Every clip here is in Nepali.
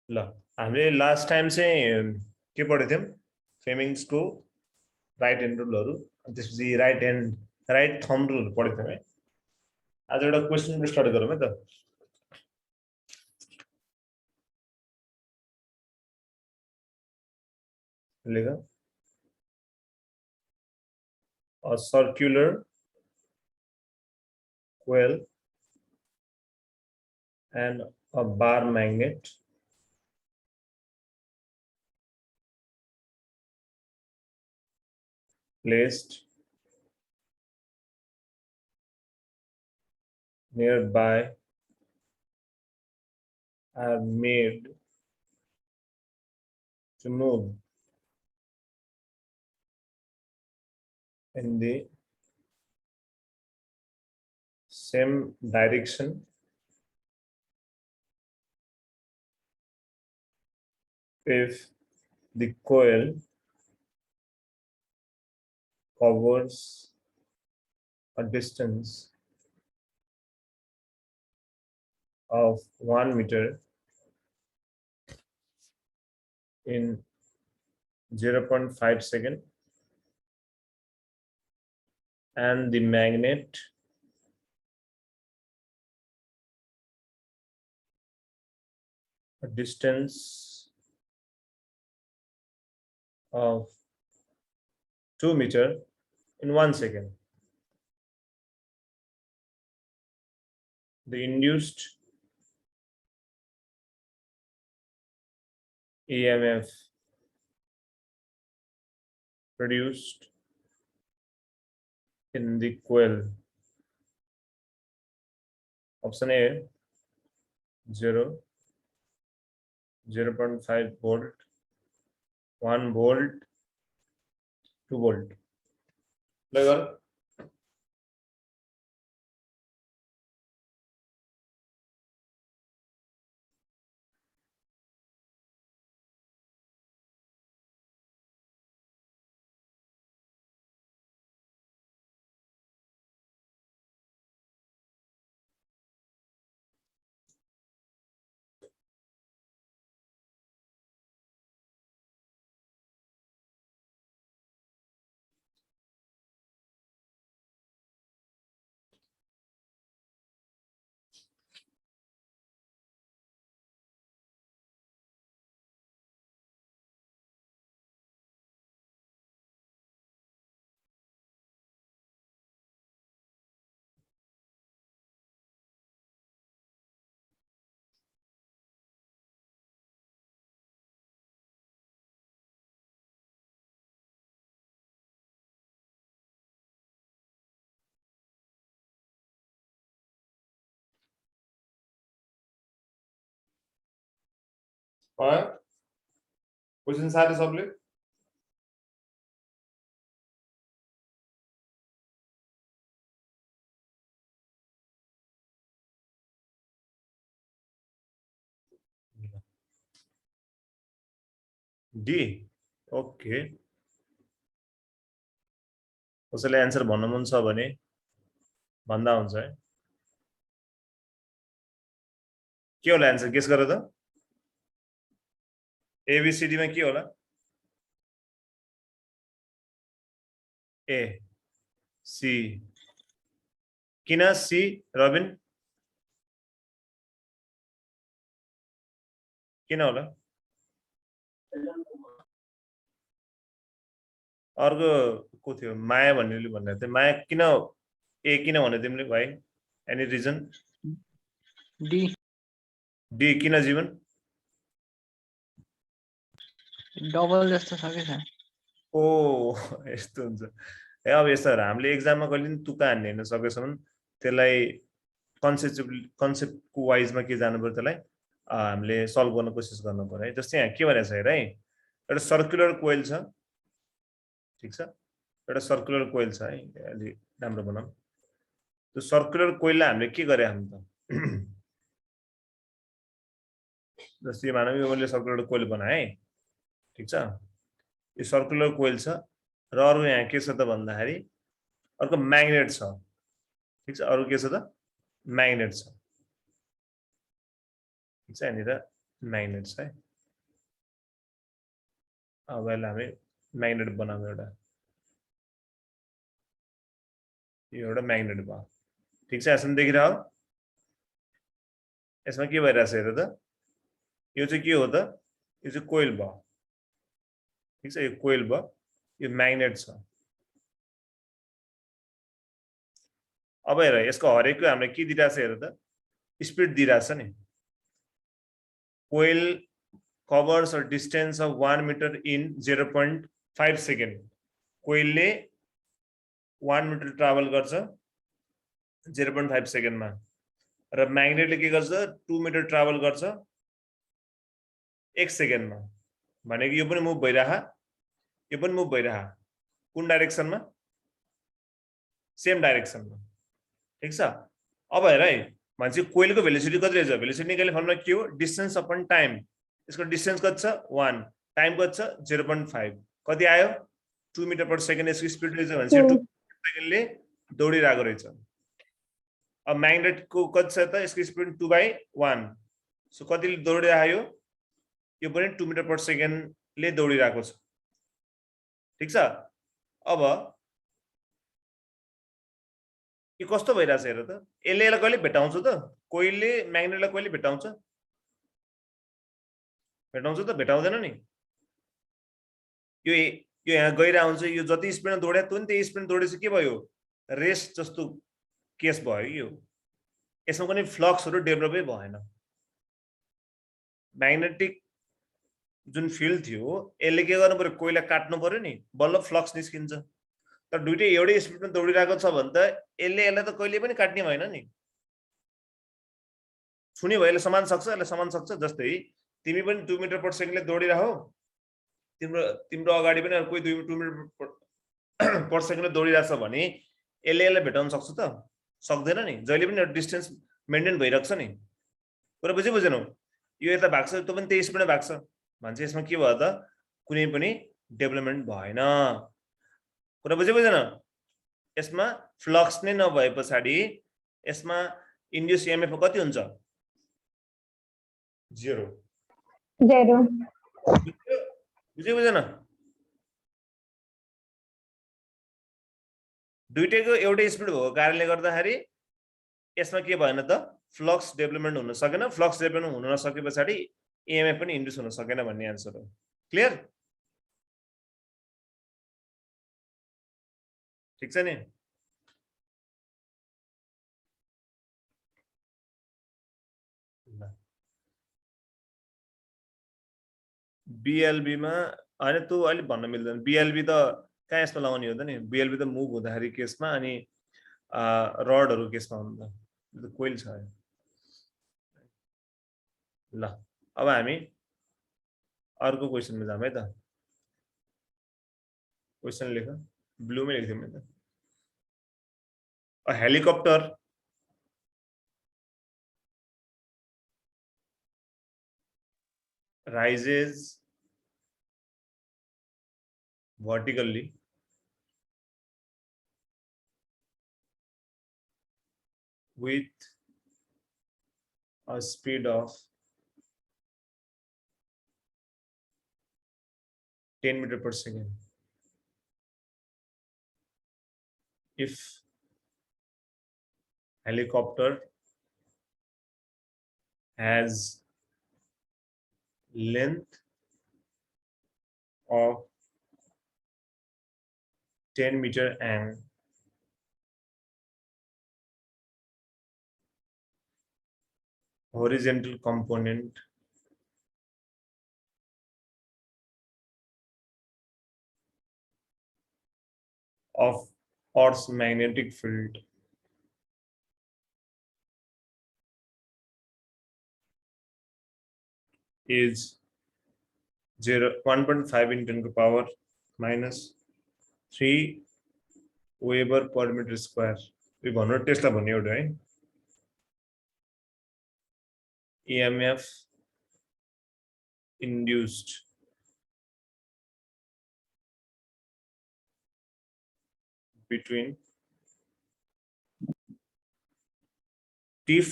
ल हामीले लास्ट टाइम चाहिँ के पढेको थियौँ फेमिङ्सको राइट ह्यान्ड रुलहरू त्यसपछि राइट थम्ब रुलहरू पढेको थियौँ है। आज एउटा क्वेसन स्टार्ट गरौँ है त। लेख a circular coil and a bar magnet placed nearby are made to move in the same direction if the coil covers a distance of 1 meter in 0.5 seconds and the magnet a distance of 2 meters in 1 second. The induced EMF produced in the coil. Option A 0, 0.5 volt, 1 volt, 2 volt. Like question सारे सबले डी ओके कसैलाई एन्सर भन्न मन छ भने भन्दा हुन्छ है। के होला एन्सर गेस गर त। एबीसीडी मा के होला? ए सी किन सी रबिन किन होला? अर्को को थियो माया भन्नेले भन्दै थियो माया किन ए किन भने तिमीले भाइ एनी रिजन? डी डी किन जीवन? डबल जस्तो छ के छ। ओ यस्तो हुन्छ ए। अब यस्तो हामीले एक्जाममा कहिले पनि तुक्का हान्ने हैन सकेसम्म त्यसलाई कन्सेप्टको वाइजमा के जानु पर्यो त्यसलाई हामीले सल्भ गर्न कोसिस गर्नु पर्यो है। जस्तै यहाँ के भनेको छ हेर है एउटा सर्कुलर कोइल छ ठीक छ एउटा सर्कुलर कोइल छ है अलि राम्रो बनाऊ। त्यो सर्कुलर कोइललाई हामीले के गरे हामी त जस्तै मानव यो मैले सर्कुलर कोइल बनाए ठीक छ यो सर्कुलर कोइल छ र अरु यहाँ के छ त भन्दाखेरि अर्को म्याग्नेट छ ठीक छ अरु के छ त म्याग्नेट छ ठीक छ यहाँनिर म्याग्नेट है। अब यसलाई हामी म्याग्नेट बनाऊँ एउटा, यो एउटा म्याग्नेट भयो। ठीक छ, यसमा देखिरह, यसमा के भइरहेछ हेर त, यो चाहिँ के हो त, यो चाहिँ कोइल भयो। ठीक छ, यो कोइल भयो, यो म्याग्नेट छ। अब हेर, यसको हरेकको हामीले के दिइरहेछ हेर त, स्पिड दिइरहेछ नि। Coil covers a distance of 1 meter in 0.5 second. कोइलले 1 मिटर ट्राभल गर्छ 0.5 सेकेन्डमा, र म्याग्नेटले के गर्छ 2 मिटर ट्राभल गर्छ 1 सेकेन्डमा। भनेको यो पनि मुभ भइरह, यो पनि मुभ भइरह, कुन डाइरेक्सनमा, सेम डाइरेक्सनमा। ठीक छ, अब हेर है, मान्छे कोइलको भेलोसिटी कति रहेछ, भेलोसिटी निकाल्ने फर्मुला के हो, डिस्टेन्स अपन टाइम। यसको डिस्टेन्स कति छ 1, टाइम कति छ 0.5, कति आयो 2 मिटर पर सेकेन्ड यसको स्पिड रहेछ भने 2 सेकेन्डले दौडिरहेको रहेछ। अब म्याग्नेटको कति छ त, यसको स्पिड 2/1, सो कतिले दौडिरहेको, यो पनि 2 मिटर पर सेकेन्डले दौडिरहेको छ। ठीक छ, अब यो कस्तो भइरहेछ हेर त, यसले यसलाई कहिले भेटाउँछ त, कोइलले म्याग्नेटलाई कहिले भेटाउँछ, भेटाउँछ त, भेटाउँदैन नि। यो यहाँ गइरहेको हुन्छ, यो जति स्पिडमा दौड्या त्यो नि त्यही स्पिडमा दौडेपछि के भयो, रेस जस्तो केस भयो यो। यसमा कुनै फ्लक्सहरू डेभलपै भएन। म्याग्नेटिक जुन फिल्ड थियो यसले के गर्नु पर्यो, कोइललाई काट्नु पर्यो नि, बल्ल फ्लक्स निस्किन्छ। तर दुईटै एउटै स्पिडमा दौडिरहेको छ भने त यसले यसलाई त कहिले पनि काट्ने भएन नि। छुने भयो, यसले समान सक्छ, यसले समान सक्छ। जस्तै तिमी पनि 2 मिटर पर सेकेन्डले दौडिरहौ, तिम्रो अगाडि पनि कोही 2 मिटर पर सेकेन्डले दौडिरहेछ भने यसले यसलाई भेटाउन सक्छ त, सक्दैन नि। जहिले पनि डिस्टेन्स मेन्टेन भइराख्छ नि। कुरा बुझि बुझेनौ, यो यता भाग्छ, त्यो पनि त्यही स्पिडमा भाग्छ भन्छ। यसमा के भयो त, कुनै पनि डेभलपमेन्ट भएन। कुरा बुझि बुझेन, यसमा फ्लक्स नै नभए पछाडि यसमा इन्ड्युस इएमएफ कति हुन्छ, 0। बुझि बुझेन, दुईटैको एउटै स्पिड भएको कारणले गर्दाखेरि यसमा के भएन त, फ्लक्स डेभलपमेन्ट हुन सकेन। फ्लक्स डेभलपमेन्ट हुन नसके पछाडि इएमएफ पनि इन्ड्युस हुन सकेन भन्ने आन्सर हो। क्लियर? ठीक छ नि। बिएलबीमा हैन, त्यो अहिले भन्न मिल्दैन। बिएलबी त कहाँ यसमा लगाउने हो त नि, बिएलबी त मुभ हुँदाखेरि केसमा, अनि रडहरू केसमा हुन्छ, त्यो कोइल छ। ल अब हामी अर्को क्वेसनमा जाम है त। क्वेसन लेख, ब्लूमै लेख्दिउँ है त। A helicopter rises vertically with a speed of 10 meters per second. If helicopter has length of 10 meter and horizontal component of Earth's magnetic field is 1.5 in 10 to the power minus 3 Weber per meter square. We भन्नु टेस्ला भन्ने एउटा है, EMF induced between tip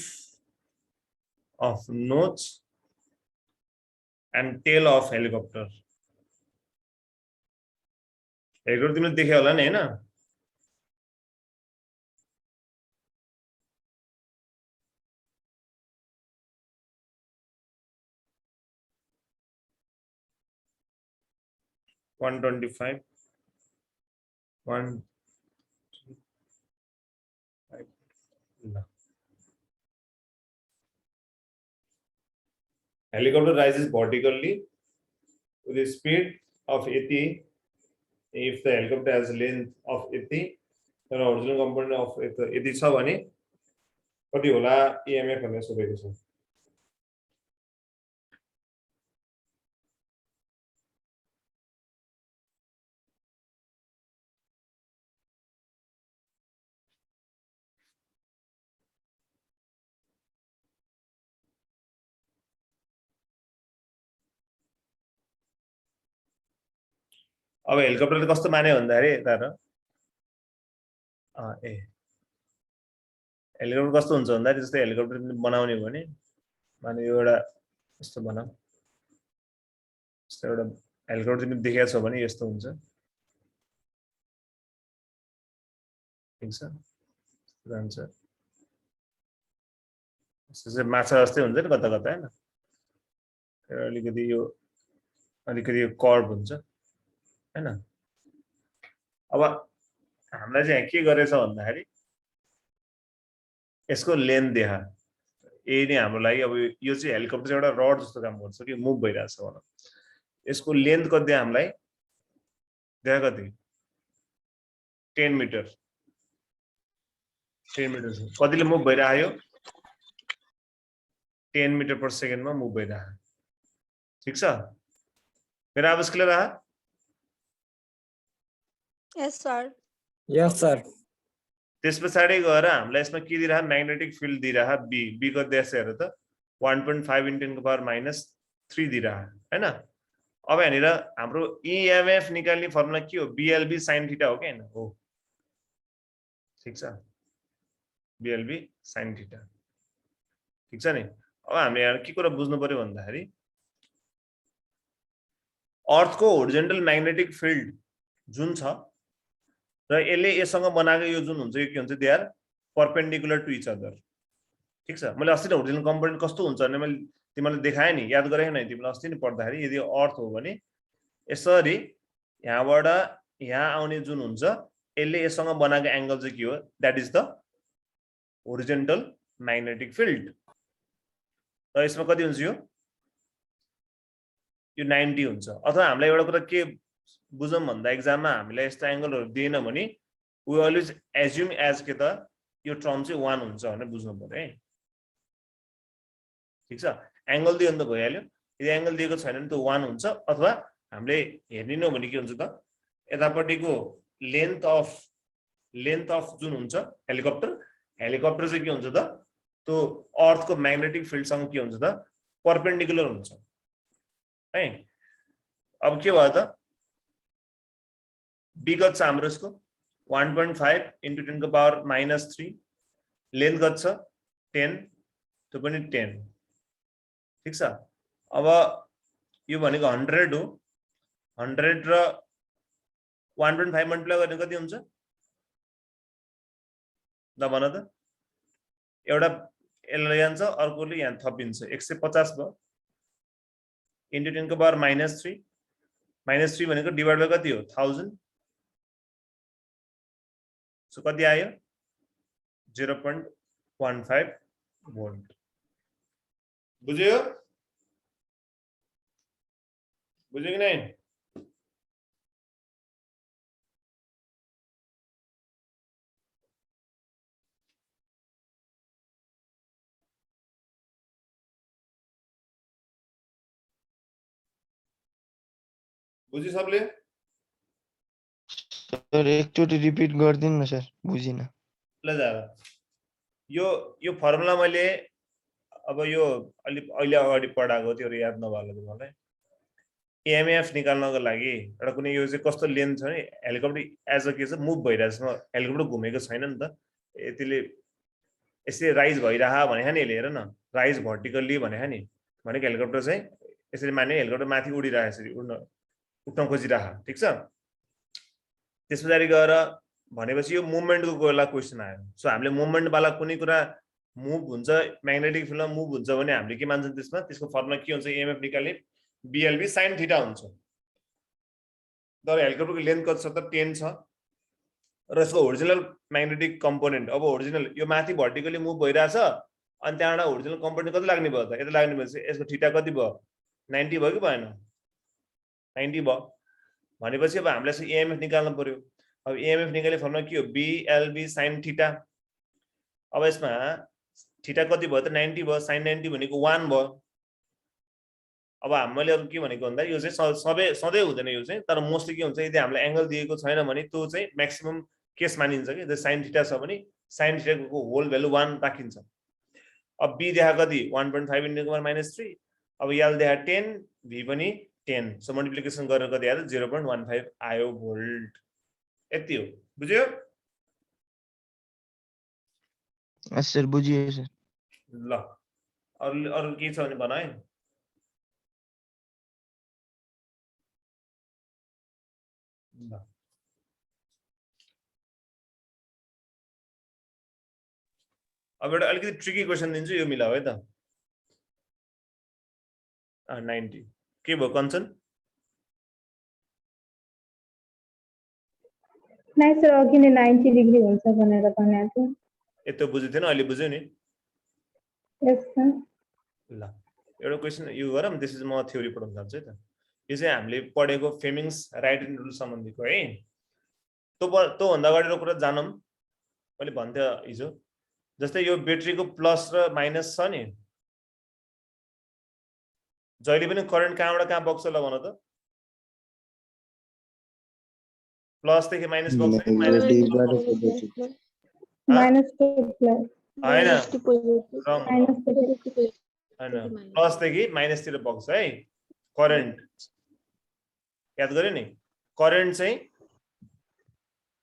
of notch and tail of helicopter. Helicopter तिमीले देख्यौ होला नि हैन? $125 1 Helicopter rises vertically with a speed of 80 if the helicopter has a length of 80 then original component of 80 छ भने कति होला EMF भन्ने सोधेको छ। अब हेलिकप्टरले कस्तो माने भन्दाखेरि यता र हेलिकप्टर कस्तो हुन्छ भन्दाखेरि जस्तै हेलिकप्टर बनाउने भने माने यो एउटा यस्तो बनाऊ यस्तो एउटा हेलिकप्टर तिमीले देखेको छौ भने यस्तो हुन्छ ठीक छ जान्छ यसो माछा जस्तै हुन्छ नि कता कता हैन अलिकति यो कर्भ हुन्छ हैन अब हामीलाई चाहिँ के गरेछ भन्दाखेरि यसको लेन्थ देखा यही नै हाम्रो लागि अब यो चाहिँ हेलिकप्टर एउटा रड जस्तो काम गर्छ कि मुभ भइराछ भनौं यसको लेन्थ कति हामीलाई देखा कति 10 मिटर 10 मिटर कतिले मुभ भइरायो 10 मिटर पर सेकेन्डमा मुभ भइरायो ठीक छ मेरो आवाज क्लियर आयो यस सर त्यसपछि गएर हामीलाई यसमा के दिइरा म्याग्नेटिक फिल्ड दिइरा बी बी को देश हेर त 1.5 × 10⁻³ दिइरा हैन अब यहाँनिर हाम्रो EMF निकाल्ने फर्मुला के हो BLB sin θ हो के हैन हो ठीक छ BLB sin θ ठीक छ नि अब हामीले यहाँ के कुरा बुझ्नु पर्यो भन्दाखेरि अर्थको होरिजोन्टल म्याग्नेटिक फिल्ड जुन छ र यसले यससँग बनाएको यो जुन हुन्छ यो के हुन्छ they are perpendicular to each other ठीक छ मैले अस्ति नै होरिजोनल कम्पोनेन्ट कस्तो हुन्छ भने मैले तिमीलाई देखाए नि याद गरे नि तिमीलाई अस्ति नै पढ्दाखेरि यदि अर्थ हो भने यसरी यहाँबाट यहाँ आउने जुन हुन्छ यसले यससँग बनाएको एंगल चाहिँ के हो that is the horizontal magnetic field र यसमा कति हुन्छ यो 90 हुन्छ अथवा हामीलाई एउटा कुरा के बुझौं भन्दा एक्जाममा हामीलाई यस्तो एंगलहरु दिएन भने वी अलवेज एज्युम एज के त यो टर्म चाहिँ 1 हुन्छ भनेर बुझ्नु पर्यो है ठीक छ एंगल दियो भने त भइहाल्यो यदि एंगल दिएको छैन भने त 1 हुन्छ अथवा हामीले हेर्ने हो भने के हुन्छ त यतापट्टिको लेन्थ अफ जुन हुन्छ हेलिकप्टर चाहिँ के हुन्छ त त्यो अर्थको म्याग्नेटिक फिल्ड सँग के हुन्छ त परपेन्डिकुलर हुन्छ है अब के भयो त विगत छ हाम्रो यसको 1.5 × 10⁻³ लेन्थ कति छ 10 त्यो पनि 10 ठीक छ अब यो भनेको 100 हो 100 र 1.5 मल्टिप्लाई गर्ने कति हुन्छ ल भन त एउटा यसले जान्छ अर्कोले यहाँ थपिन्छ 150 भयो इन्टु 10⁻³ -3 भनेको डिभाइड बाइ कति हो 1000 सो कति आयो 0.15 भोल्ट बुझ्यो कि नहीं बुझ्यो सबले सर एकचोटी रिपिट गर्दिन न सर बुझिन ल जा यो फर्मुला मैले अब यो अहिले अगाडि पढाएको थियो याद नभएला तिमीलाई EMF निकाल्नको लागि एउटा कुनै यो चाहिँ कस्तो लेन्थ छ नि हेलिकप्टर एज अ के छ मुभ भइराछ हेलिकप्टर घुमेको छैन नि त यतिले यसले राइज भइराहा भने नि हेर न राइज भर्टिकल्ली भने नि भनेको हेलिकप्टर चाहिँ यसरी माने हेलिकप्टर माथि उडिरहेको यसरी उठ्न खोजिरह, ठीक छ। त्यसपछि गएर भनेपछि यो मुभमेन्टको बेला क्वेसन आयो। सो हामीले मुभमेन्ट वाला कुनै कुरा मुभ हुन्छ, म्याग्नेटिक फिल्डमा मुभ हुन्छ भने हामीले के मान्छौँ त्यसमा, त्यसको फर्मुला के हुन्छ, EMF निकाल्ने BLV sin थीटा हुन्छ। तर हेलिकप्टरको लेन्थ कति छ त 10 छ र यसको ओरिजिनल म्याग्नेटिक कम्पोनेन्ट, अब ओरिजिनल यो माथि भर्टिकली मुभ भइरहेछ अनि त्यहाँबाट ओरिजिनल कम्पोनेन्ट कति लाग्ने भयो त, यता लाग्ने भएपछि यसको थीटा कति भयो, 90 भयो कि भएन, 90 भयो भनेपछि अब हामीले यसको EMF निकाल्नु पर्यो। अब EMF निकाल्ने फर्मुला के हो, BLV sin थीटा। अब यसमा थीटा कति भयो त 90 भयो, sin 90 भनेको 1 भयो। अब हामीले अब के भनेको भन्दा यो चाहिँ सधैँ हुँदैन यो चाहिँ, तर मोस्टली के हुन्छ यदि हामीलाई एंगल दिएको छैन भने त्यो चाहिँ म्याक्सिमम केस मानिन्छ कि जस्तै sin थीटा छ भने sin थीटाको होल भ्यालु 1 राखिन्छ। अब B देखा कति 1.5 × 10⁻³ अब L देखा 10, V पनि 10, सो मल्टिप्लिकेसन गरेर कति आयो 0.15 आयो भोल्ट। यति हो, बुझ्यो? सर बुझियो सर। ल अरु के छ भने भन है। ल अब एउटा अलिकति ट्रिकी क्वेसन दिन्छु, यो मिलाऊ है त। 90 के भयो कञ्चन? नाइ सर अघि नै 90 डिग्री हुन्छ भनेर भनेको थियो। यस्तो बुझ्नु थिएन, अहिले बुझ्यो नि? यस सर। ल एउटा क्वेसन यो गरौँ, त्यसपछि म थ्योरी पढाउन जान्छु है त। यो चाहिँ हामीले पढेको फेमिङ्स राइट ह्यान्ड रुल सम्बन्धीको है। त्यो भन्दा अगाडिको कुरा जानौँ। मैले भन्थे हिजो जस्तै यो ब्याट्रीको प्लस र माइनस छ नि, जहिले पनि करेन्ट कहाँबाट कहाँ बग्छ ल भन त? प्लस देखि माइनस बग्छ कि माइनस माइनस टु प्लस हैन माइनस टु पोजिटिभ हैन, प्लस देखि माइनस तिर बग्छ है करेन्ट। याद गरे नि, करेन्ट चाहिँ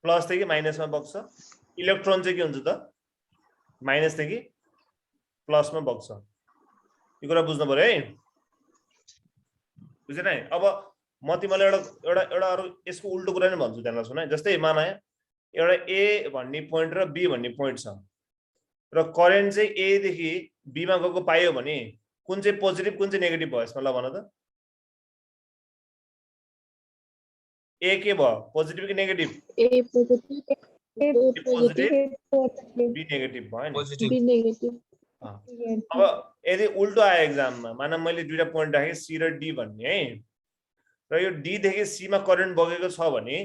प्लस देखि माइनसमा बग्छ, इलेक्ट्रोन चाहिँ के हुन्छ त माइनस देखि प्लसमा बग्छ। यो कुरा बुझ्नु पर्यो है, बुझेन है? अब म तिमीलाई एउटा अरु यसको उल्टो कुरा नै भन्छु, ध्यान सुन है। जस्तै माना एउटा A भन्ने पोइन्ट र B भन्ने पोइन्ट छ र करेन्ट चाहिँ A देखि B मा गएको पाइयो भने कुन चाहिँ पोजिटिभ कुन चाहिँ नेगेटिभ भयो यसमा ल भन त? A के भयो, पोजिटिभ कि negative? A positive B negative भयो नि। B negative. अब यदि उल्टो आयो एक्जाममा, माना मैले दुईटा पोइन्ट राखेँ C र D भन्ने है, र यो D देखि C मा करेन्ट बगेको छ भने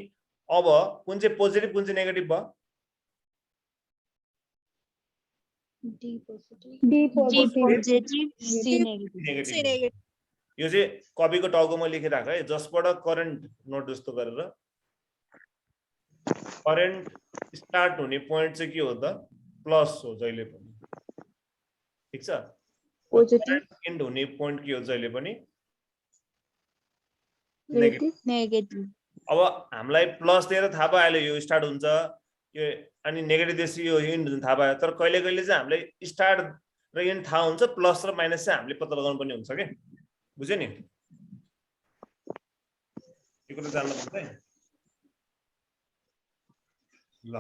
अब कुन चाहिँ पोजिटिभ कुन चाहिँ नेगेटिभ भयो? D positive C negative. यो चाहिँ कपीको टाउकोमा लेखिराख है, जसबाट करेन्ट नोट जस्तो गरेर। करेन्ट स्टार्ट हुने पोइन्ट चाहिँ के हो त? प्लस हो जहिले पनि, ठीक छ? पोजिटिभ एन्ड हुने पोइन्ट के हो जहिले पनि? नेगेटिभ। अब हामीलाई प्लस दिएर थाहा पायो यो स्टार्ट हुन्छ, यो अनि नेगेटिभ दिएपछि यो एन्ड हुन्छ थाहा पायो, तर कहिले कहिले चाहिँ हामीलाई स्टार्ट र एन्ड थाहा हुन्छ, प्लस र माइनस चाहिँ हामीले पत्ता लगाउनु पर्ने हुन्छ के, बुझ्यो नि? यो कुरा जान्नुपर्छ है। ल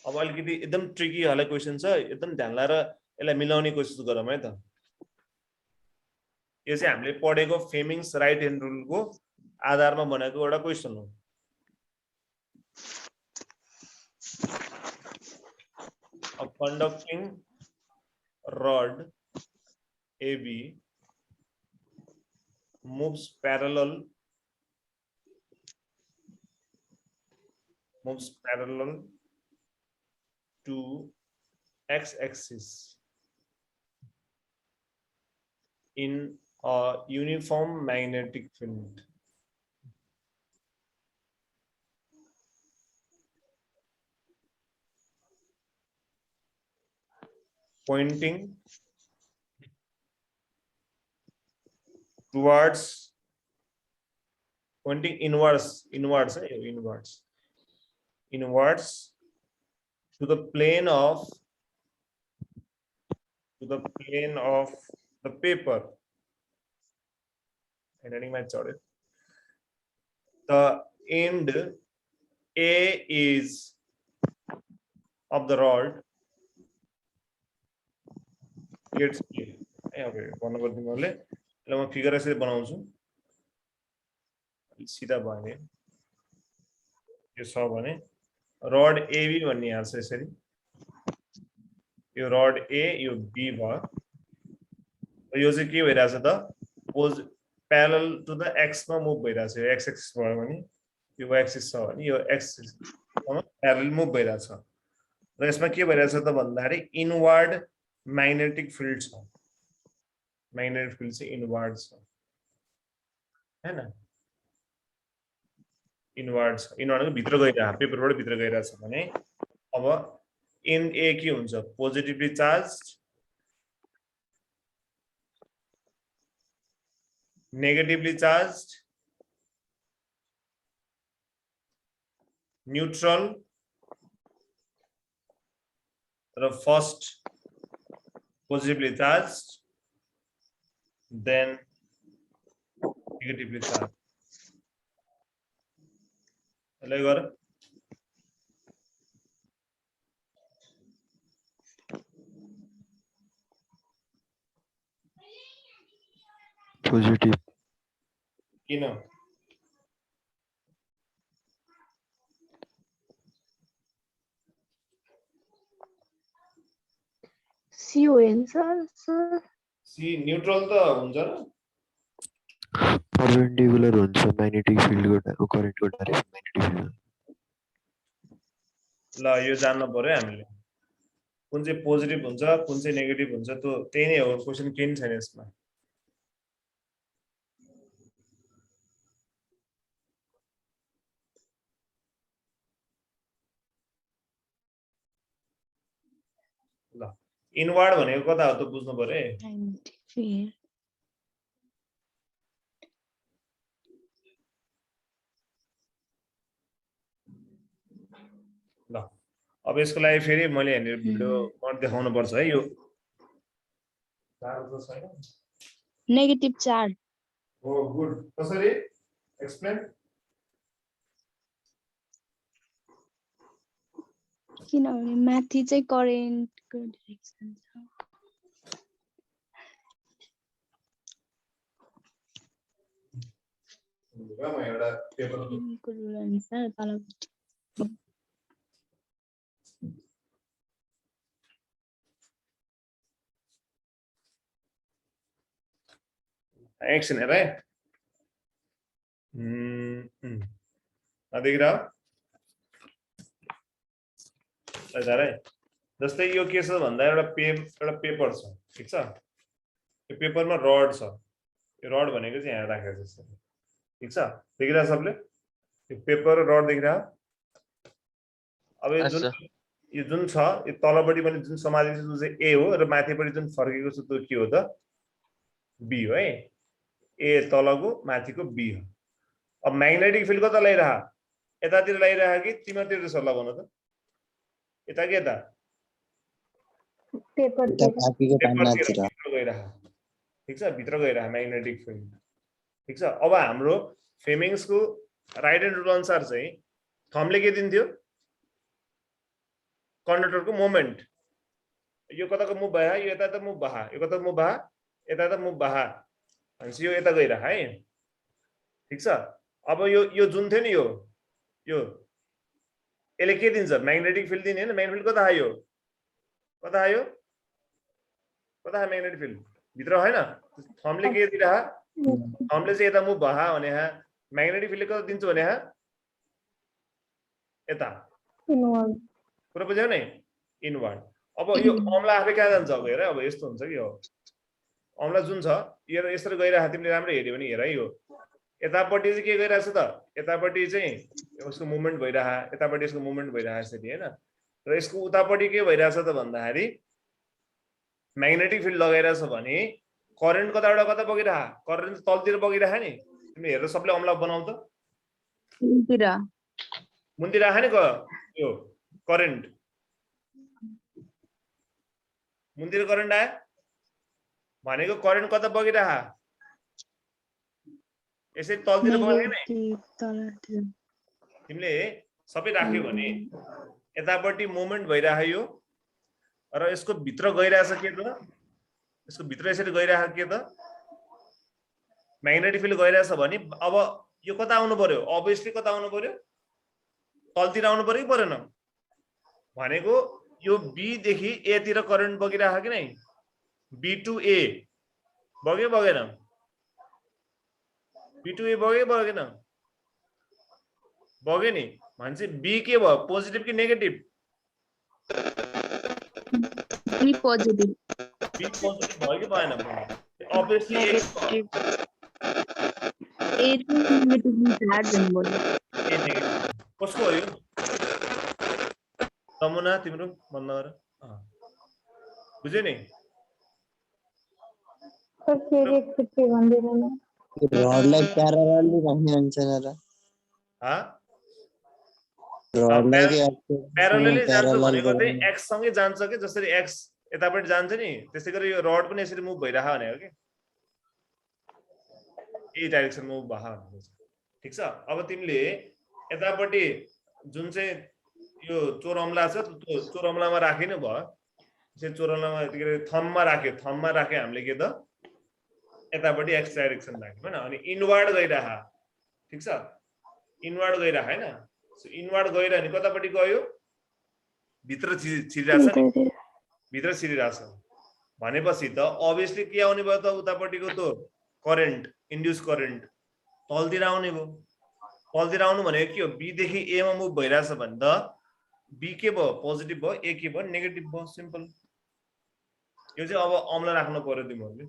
अब अलिकति एकदम ट्रिकी वाला क्वेसन छ, एकदम ध्यान लाएर यसलाई मिलाउने कोसिस गरौँ है त। यो चाहिँ हामीले पढेको फेमिङ्स राइट ह्यान्ड रुलको आधारमा बनाएको एउटा क्वेसन हो। A conducting rod AB moves parallel to x-axis in a uniform magnetic field. Pointing inwards to the plane of the paper म्याग्नेटिकमा चढ्यो the end A is of the rod gets A okay भन्नु पर्छ मैले ल म फिगर यसरी बनाउँछु सीधा भने यो छ भने रड AB भन्ने यहाँ छ यसरी यो रड A यो B भयो यो चाहिँ के भइराछ त pose parallel to the x मा मुभ भइराछ यो एक्स एक्सिस भयो भने यो एक्सिस छ भने यो एक्सिस मा प्यारलल मुभ भइराछ र यसमा के भइराछ त भन्दाखेरि इनवर्ड म्याग्नेटिक फिल्ड छ म्याग्नेटिक फिल्ड चाहिँ इनवर्ड छ हैन इनवर्ड छ इनवर्डको भित्र गइरा पेपरबाट भित्र गइराछ भने अब इन ए के हुन्छ positively charged negatively charged neutral the first positively charged then negatively charged hello gar Positive. You know. CON sir. See neutral त हुन्छ र Perpendicular हुन्छ magnetic field को current को direction magnetic field ल यो जान्न पर्यो हामीले कुन चाहिँ पोजिटिभ हुन्छ कुन चाहिँ नेगेटिभ हुन्छ त्यो त्यही नै हो क्वेशन केही छैन यसमा ल इनवर्ड भनेको कता हो त बुझ्नु पर्यो ल अब यसको लागि फेरि मैले हेर्ने भिडियो देखाउनु पर्छ है यो नेगेटिभ चार्ज हो गुड कसरी एक्सप्लेन किनभने माथि चाहिँ करेन्टको डाइरेक्सन छ एउटा पेपर को रुल अनुसार तलपट्टि एक्सन है देख रहा है जस्तै यो के छ भन्दा एउटा पेपर छ ठीक छ यो पेपरमा रड छ यो रड भनेको चाहिँ यहाँ राखेको छ ठीक छ देखिरा सबले यो पेपर र रड देखिरा अब यो जुन छ यो तलपट्टि पनि जुन समाजिएको छ जुन चाहिँ ए हो र माथिपट्टि जुन फर्केको छ त्यो के हो त बी हो है ए तलको माथिको बी हो अब म्याग्नेटिक फिल्ड कता ल्याइरहा यतातिर ल्याइरहा कि तिमीतिर सल्लाह भन त यता के यता पेपर गइरहा ठीक छ भित्र गइरहा म्याग्नेटिक फिल्ड ठीक छ अब हाम्रो फेमिङ्सको राइट ह्यान्ड रुल अनुसार चाहिँ थम्बले के दिन्थ्यो कन्डक्टरको मोमेन्ट यो कताको मुभ भए यो यता त मुभ भए यो कता मुभ भए यता त मुभ भए भनेपछि यो यता गइरहा है ठीक छ अब यो जुन थियो नि यो यसले के दिन्छ म्याग्नेटिक फिल्ड दिने हैन म्याग्नेटिक फिल्ड कता आयो म्याग्नेटिक फिल्ड भित्र हैन थम्बले के दिइरहा थम्बले चाहिँ यता मुभ भए भने म्याग्नेटिक फिल्डले कता दिन्छ भने यता कुरा बुझ्यौ नि इनवर्ड अब यो अम्ला आफै कहाँ जान्छ अब हेर अब यस्तो हुन्छ कि हो अम्ला जुन छ यो यसरी गइरहेको तिमीले राम्रो हेर्यो भने हेर है यो यतापट्टि चाहिँ के गइरहेछ त यतापट्टि चाहिँ यसको मुभमेन्ट भइरहा यतापट्टि यसको मुभमेन्ट भइरहा यसरी हैन र यसको उतापट्टि के भइरहेछ त भन्दाखेरि म्याग्नेटिक फिल्ड लगाइरहेछ भने करेन्ट कताबाट कता बगिरहा करेन्ट तलतिर बगिरहा नि तिमी हेरेर सबले अम्ला बनाउ त मुन्तिर आहा नि यो करेन्ट मुन्तिर करेन्ट आयो भनेको करेन्ट कता बगिरहा यसरी तलतिर बग्यो नै नेगेटिभ तलतिर तिमीले सबै राख्यो भने यतापट्टि मोमेन्ट भइरहेको यो र यसको भित्र गइरहेछ के त यसको भित्र यसरी गइरहेको के त म्याग्नेटिक फिल्ड गइरहेछ भने अब यो कता आउनु पर्यो अभियसली कता आउनु पर्यो तलतिर आउनु पर्यो कि परेन भनेको यो बी देखि ए तिर करेन्ट बगिरहेको कि नै बी टु ए बग्यो बगेन बी टु ए बग्यो बगेन बग्यो नि भन्छ बी के भयो पोजिटिभ कि negative B positive B positive भयो कि भएन obviously negative A negative charge हुनुपर्छ ए नेगेटिभ कसको हो यो नमुना तिम्रो बन्द गर बुझ्यो नि सर फेरि एकचोटि भनिदिनु न रडलाई प्यारालली राख्ने हुन्छ र हा रडलाई के प्यारलली जान्छ भनेको चाहिँ एक्स सँगै जान्छ कि जसरी एक्स यतापट्टि जान्छ नि त्यसै गरी यो रड पनि यसरी मुभ भइरहेको भनेको कि यही डाइरेक्सन मुभ भएको ठिक छ अब तिमीले यतापट्टि जुन चाहिँ यो चोर अम्ला छ त्यो चोर अम्लामा राखिनु भयो यसरी चोर अम्लामा थम्बमा राख्यो हामीले के त यतापट्टि एक्स डाइरेक्सन राख्यो हैन अनि इनवर्ड गइरह ठीक छ इनवर्ड गइरह हैन सो इनवर्ड गइरह नि कतापट्टि गयो भित्र छिरिरहेछ नि भित्र छिरिरहेछ भनेपछि त अभियसली के आउने भयो त उतापट्टिको त करेन्ट इन्ड्युस करेन्ट तलतिर आउने भयो तलतिर आउनु भनेको के हो बी देखि ए मा मुभ भइरहेछ भने त बी के भयो पोजिटिभ भयो ए के भयो नेगेटिभ भयो सिम्पल यो चाहिँ अब अम्ला राख्नु पर्यो तिमीहरुले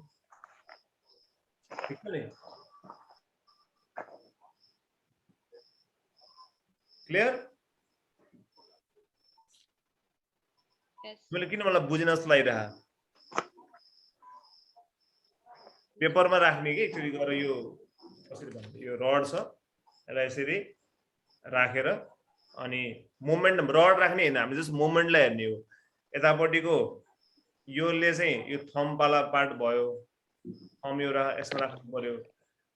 ठीक छ नि क्लियर मैले किन मलाई बुझिन जस्तो लागिरहा पेपरमा राख्ने कि एकचोटि गएर यो कसरी भन्छ यो रड छ यसलाई यसरी राखेर अनि मोमेन्ट रड राख्ने हैन हामीले जस्ट मोमेन्टलाई हेर्ने हो यतापट्टिको योले चाहिँ यो थम्ब वाला पार्ट भयो थम्ब यो यसमा राख्नु पर्यो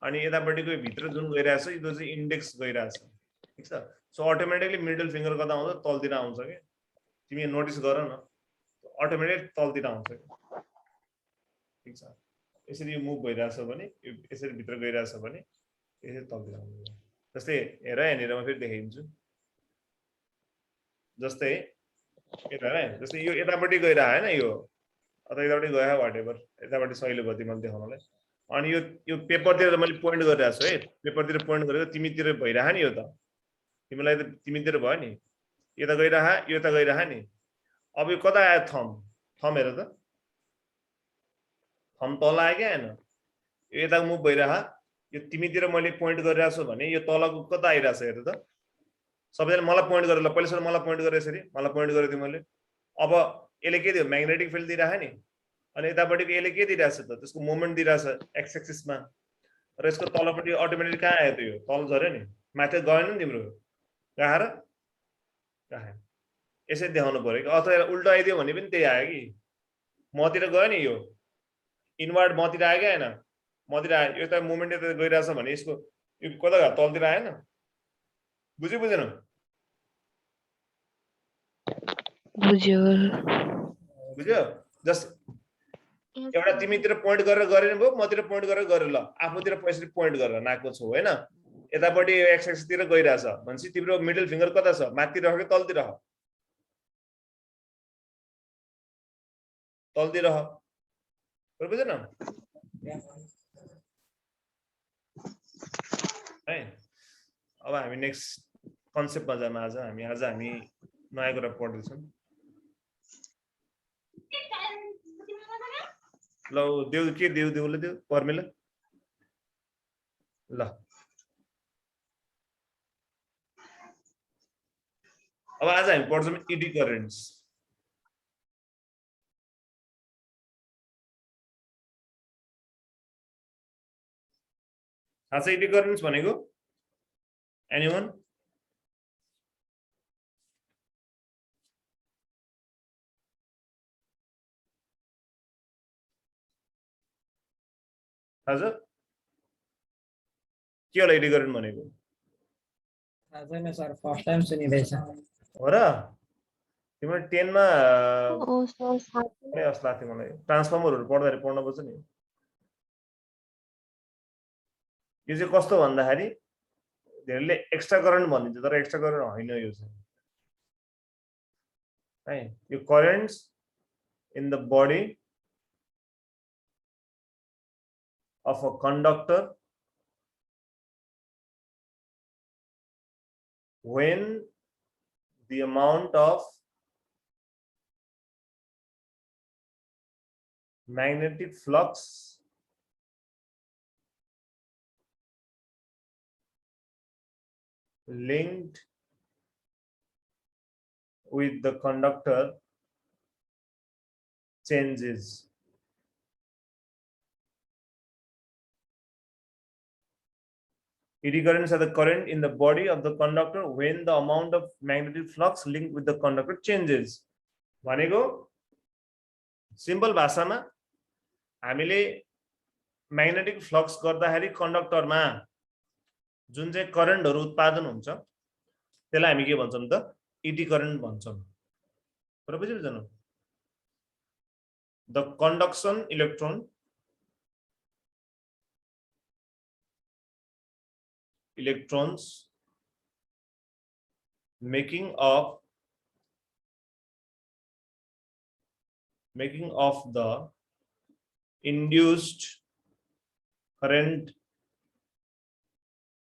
अनि यतापट्टिको भित्र जुन गइरहेछ यो चाहिँ इन्डेक्स गइरहेछ ठीक छ सो अटोमेटिकली मिडल फिंगर कता आउँछ तलतिर आउँछ के तिमी नोटिस गर न अटोमेटिक तलतिर आउँछ के ठीक छ यसरी यो मुभ भइरहेछ भने यो यसरी भित्र गइरहेछ भने यसरी तलतिर आउँछ जस्तै हेर यहाँनिर म फेरि देखाइदिन्छु जस्तै जस्तै यो यतापट्टि गइरह हैन यो अथवा यतापट्टि गयो व्हाटएभर यतापट्टि सहिले भयो तिमीले देखाउनलाई अनि यो पेपरतिर मैले पोइन्ट गरिरहेको छु है पेपरतिर पोइन्ट गरेको तिमीतिर भइरह नि यो त तिमीलाई त तिमीतिर भयो नि यता गइरह यो त गइरह नि अब यो कता आयो थम हेर त थम तल आयो क्या हैन यो यता मुभ भइरह यो तिमीतिर मैले पोइन्ट गरिरहेको छु भने यो तलको कता आइरहेछ हेर त सबैले मलाई पोइन्ट गरेर ल पहिलेसम्म मलाई पोइन्ट गरे यसरी मलाई पोइन्ट गरे तिमीले अब यसले के दियो म्याग्नेटिक फिल्ड दिइराख्यो नि अनि यतापट्टिको यसले के दिइरहेछ त त्यसको मोमेन्ट दिइरहेछ एक्स एक्सिसमा र यसको तलपट्टि अटोमेटिक कहाँ आयो त यो तल झर्यो नि माथि गएन नि तिम्रो गाएर गाए यसरी देखाउनु पर्यो कि अथवा उल्टा आइदियो भने पनि त्यही आयो कि मतिर गयो नि यो इनवर्ड मतिर आयो क्या हैन मतिर आयो यो त मोमेन्ट यता गइरहेछ भने यसको यो कता तलतिर आएन बुझ्यो बुझेन बुझ्यो जस्ट एउटा तिमीतिर पोइन्ट गरेर गरेन भयो मतिर पोइन्ट गरेर गरे ल आफूतिर पैसरी पोइन्ट गरेर नाको छौ हैन यतापट्टि एक्स एक्सिस तिर गइरहेछ भनेपछि तिम्रो मिडल फिंगर कता छ माथि रह कि तलतिर रह तलतिर रह बुझेन है अब हामी नेक्स्ट कन्सेप्टमा जाम आज हामी नयाँ कुरा पढ्दैछौँ ल देऊ के देऊ पर्मेला ल अब आज हामी पढ्छौँ इडी करेन्ट्स थाहा छ इडी करेन्ट्स भनेको एनीवन थाहा छ के होला एडी करेन्ट भनेको थाहा छैन सर फर्स्ट टाइम सुनिरहेछ हो र तिम्रो 10 मा ओ सर साथी कुनै जस्तो लाग्थ्यो मलाई ट्रान्सफर्मरहरु पढ्न पर्छ नि यो चाहिँ कस्तो भन्दाखेरि धेरैले एक्स्ट्रा करेन्ट भनिन्छ तर एक्स्ट्रा करेन्ट होइन यो चाहिँ है यो currents in the body of a conductor when the amount of magnetic flux linked with the conductor changes. Eddy currents are the current in the body of the conductor when the amount of magnetic flux linked with the conductor changes. भनेको सिम्पल भाषामा हामीले म्याग्नेटिक फ्लक्स गर्दाखेरि कन्डक्टरमा जुन चाहिँ करेन्टहरु उत्पादन हुन्छ त्यसलाई हामी के भन्छौं त एडी करेन्ट भन्छौं बराबर बुझ्नु the conduction electron electrons making of the induced current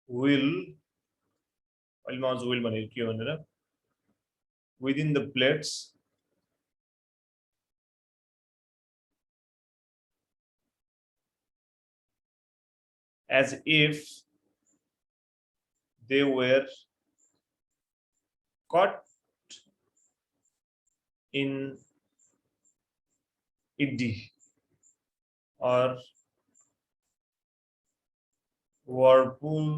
will almost will भने के भनेर within the plates as if they were caught in eddy or whirlpool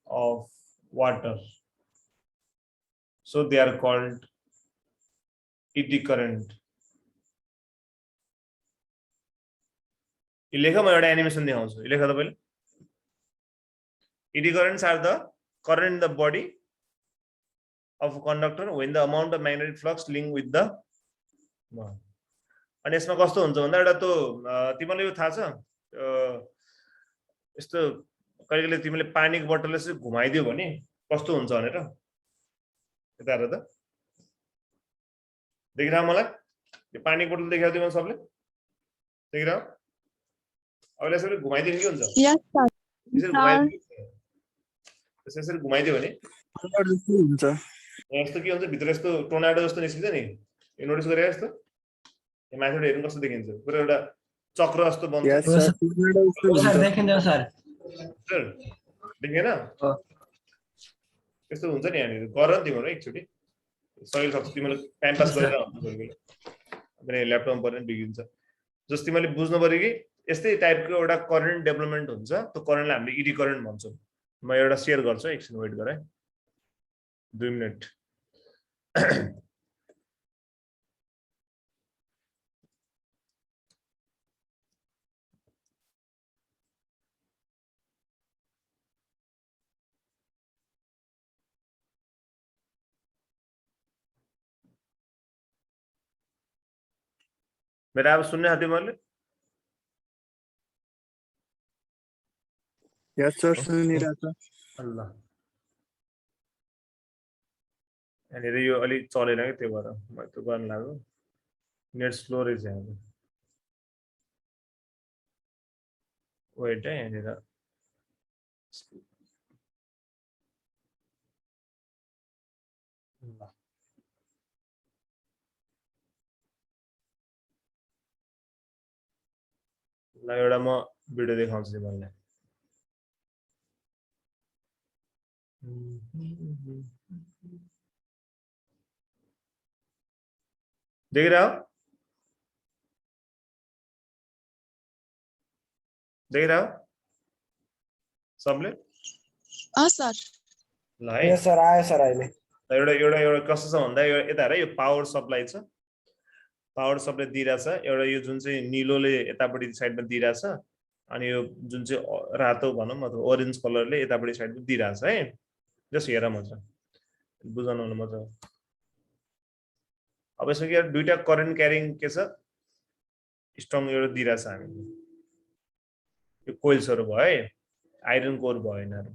of water, so they are called eddy current. लेखा म एउटा एनिमेसन देखाउँछु लेखा तपाईले eddy currents are the current in the body of a conductor when the amount of magnetic flux linked with the अनि यसमा कस्तो हुन्छ भन्दा एउटा त तिमीलाई यो थाहा छ यस्तो कहिलेकहिले तिमीले पानीको बोतलले चाहिँ घुमाइदियो भने कस्तो हुन्छ भनेर यता हेर त देखिरा मलाई यो पानीको बोतल देखाउ दियो सबले देखिरा अब यसरी घुमाइदियो के हुन्छ यस सर यसरी घुमाइदियो यसरी घुमाइदियो भने हुन्छ यस्तो के हुन्छ भित्र यस्तो टोर्नाडो जस्तो निस्किन्छ नि यो नोटिस गरे यस्तो यो माथिबाट हेर्नु कस्तो देखिन्छ पुरा एउटा चक्र जस्तो बन्छ सर देखिन्छ सर सर देखेन यस्तो हुन्छ नि हामी गर न तिम्रो एकचोटी सही सक्छ तिमीले टाइम पास गरेर हुन्छ ल्यापटपमा पनि बिगिन्छ जस्तो तिमीले बुझ्नु पर्यो कि यस्तै टाइपको एउटा करेन्ट डेभलपमेन्ट हुन्छ त्यो करेन्टलाई हामीले एडी करेन्ट भन्छौं म एउटा शेयर गर्छु एकछिन वेट गर है 2 मिनेट मेरा आप सुन्ने आते मतलब यस सर सुनिरहेको छ अल्लाह यहाँनिर यो अलि चलेन के त्यो भएर म त्यो गर्न लाग्यो नेट स्लो रहेछ यहाँ वेट है यहाँनिर ल एउटा म भिडियो देखाउँछु तिमीलाई देख रहे हो सबले सर ल है यस सर आयो सर अहिले एउटा एउटा एउटा कस्तो छ भन्दा यता हेर यो पावर सप्लाई छ पावर सप्लाई दिइराछ एउटा यो जुन चाहिँ निलोले यतापट्टि साइडमा दिइराछ अनि यो जुन चाहिँ रातो भनौँ अथवा ओरेन्ज कलरले यतापट्टि साइडमा दिइरहेछ है जस्ट हेर मात्र बुझाउनु मात्र अब यसमा के दुईटा करेन्ट क्यारिङ के छ स्ट्रङ एउटा दिइरहेछ हामीले यो कोइल्सहरु भयो है आइरन कोर भयो यिनीहरु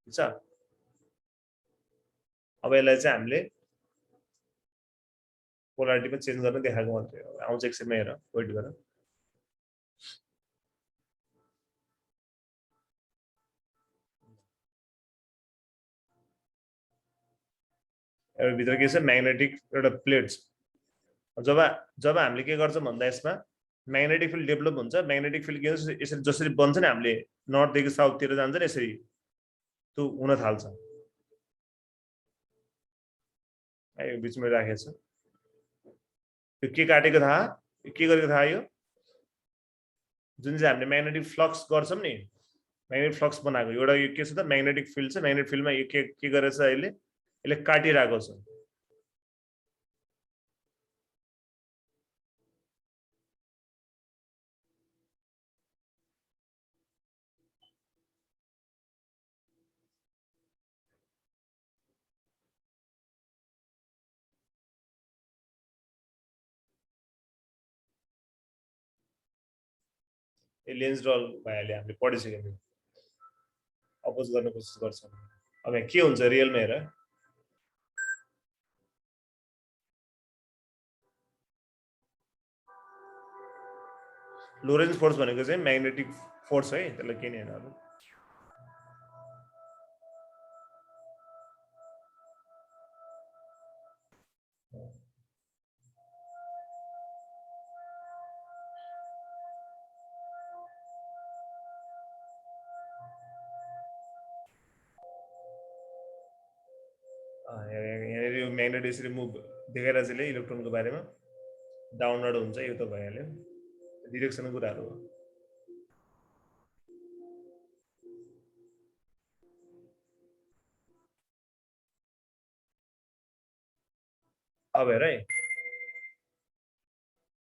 ठीक छ अब यसलाई चाहिँ हामीले पोलारिटीमा चेन्ज गर्न देखाएको मात्रै हो आउँछ एकछिनमा हेर वेट गर एउटा भित्र के छ म्याग्नेटिक एउटा प्लेट छ जब जब हामीले के गर्छौं भन्दा यसमा म्याग्नेटिक फिल्ड डेभलप हुन्छ म्याग्नेटिक फिल्ड के यसरी जसरी बन्छ नि हामीले नर्थ देखि साउथ तिर जान्छ नि यसरी त्यो हुन थाल्छ यो बीचमा राखेको छ यो के काटेको थाहा के गरेको थाहा यो जुन चाहिँ हामीले म्याग्नेटिक फ्लक्स गर्छौं नि म्याग्नेटिक फ्लक्स बनाएको एउटा यो के छ त म्याग्नेटिक फिल्ड छ म्याग्नेटिक फिल्डमा यो के गरेछ यसले काटिरहेको छ लेन्स ड्रल भइहाल्यो हामीले पढिसक्यौं अपोज गर्न कोसिस गर्छौं अब के हुन्छ रियलमा हेर लोरेन्ज फोर्स भनेको चाहिँ म्याग्नेटिक फोर्स है त्यसलाई के नि हैन अब यहाँनिर यो म्याग्नेट यसरी मुभ देखाइरहेको छ इलेक्ट्रोनको बारेमा डाउनवर्ड हुन्छ यो त भइहाल्यो डिरेक्सनको कुराहरु हो अब हेर है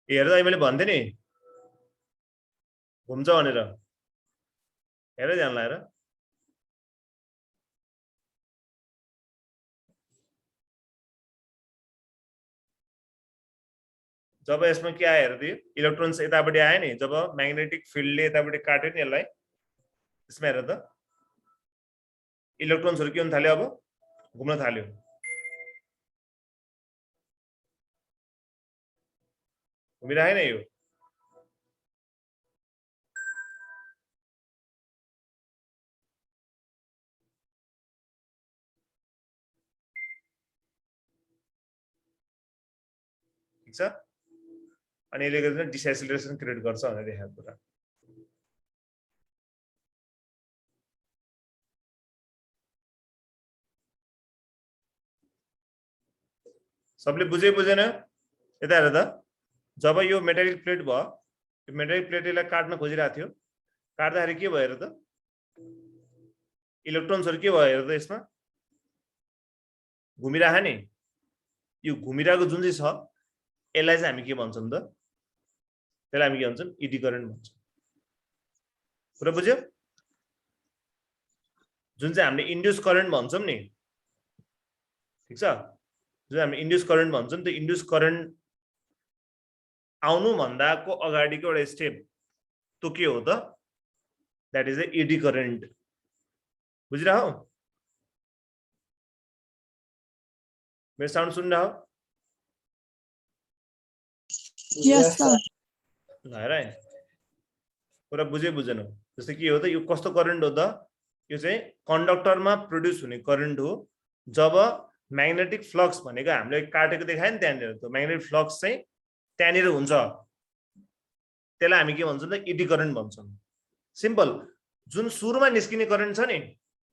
हेर्दा मैले भन्थे नि घुम्छ भनेर हेर ध्यान लाएर जब यसमा के आयो हेर्दै इलेक्ट्रोन्स यतापट्टि आयो नि जब म्याग्नेटिक फिल्डले यतापट्टि काट्यो नि यसलाई यसमा हेर त इलेक्ट्रोन्सहरु के हुन थाल्यो अब घुम्न थाल्यो घुमिरहेन यो ठीक छ अनि यसले गर्दा डिसएसिलेरेसन क्रिएट गर्छ भनेर देखाएको कुरा सबले बुझेन यता हेर त जब यो मेटालिक प्लेट भयो यो मेटालिक प्लेटलाई काट्न खोजिरहेको थियो काट्दाखेरि के भयो हेर त इलेक्ट्रोन्सहरु के भयो हेर त यसमा घुमिरहे नि यो घुमिरहेको जुन चाहिँ छ यसलाई चाहिँ हामी के भन्छौं त त्यसलाई हामी के भन्छौं इडी करेन्ट भन्छौं कुरा बुझ्यो जुन चाहिँ हामीले इन्ड्युस करेन्ट भन्छौं नि ठीक छ जुन हामी इन्ड्युस करेन्ट भन्छौं त्यो इन्ड्युस करेन्ट आउनु भन्दाको अगाडिको एउटा स्टेप त्यो के हो त that is the eddy current बुझिरहौ मेरो साउन्ड सुनिरहौ यस सर ल हेर है पुरा बुझेन जस्तै के हो त यो कस्तो करेन्ट हो त यो चाहिँ कन्डक्टरमा प्रोड्युस हुने करेन्ट हो जब म्याग्नेटिक फ्लक्स भनेको हामीले काटेको देखायो नि त्यहाँनिर त्यो म्याग्नेटिक फ्लक्स चाहिँ त्यहाँनिर हुन्छ त्यसलाई हामी के भन्छौं त इडी करेन्ट भन्छौं सिम्पल जुन सुरुमा निस्किने करेन्ट छ नि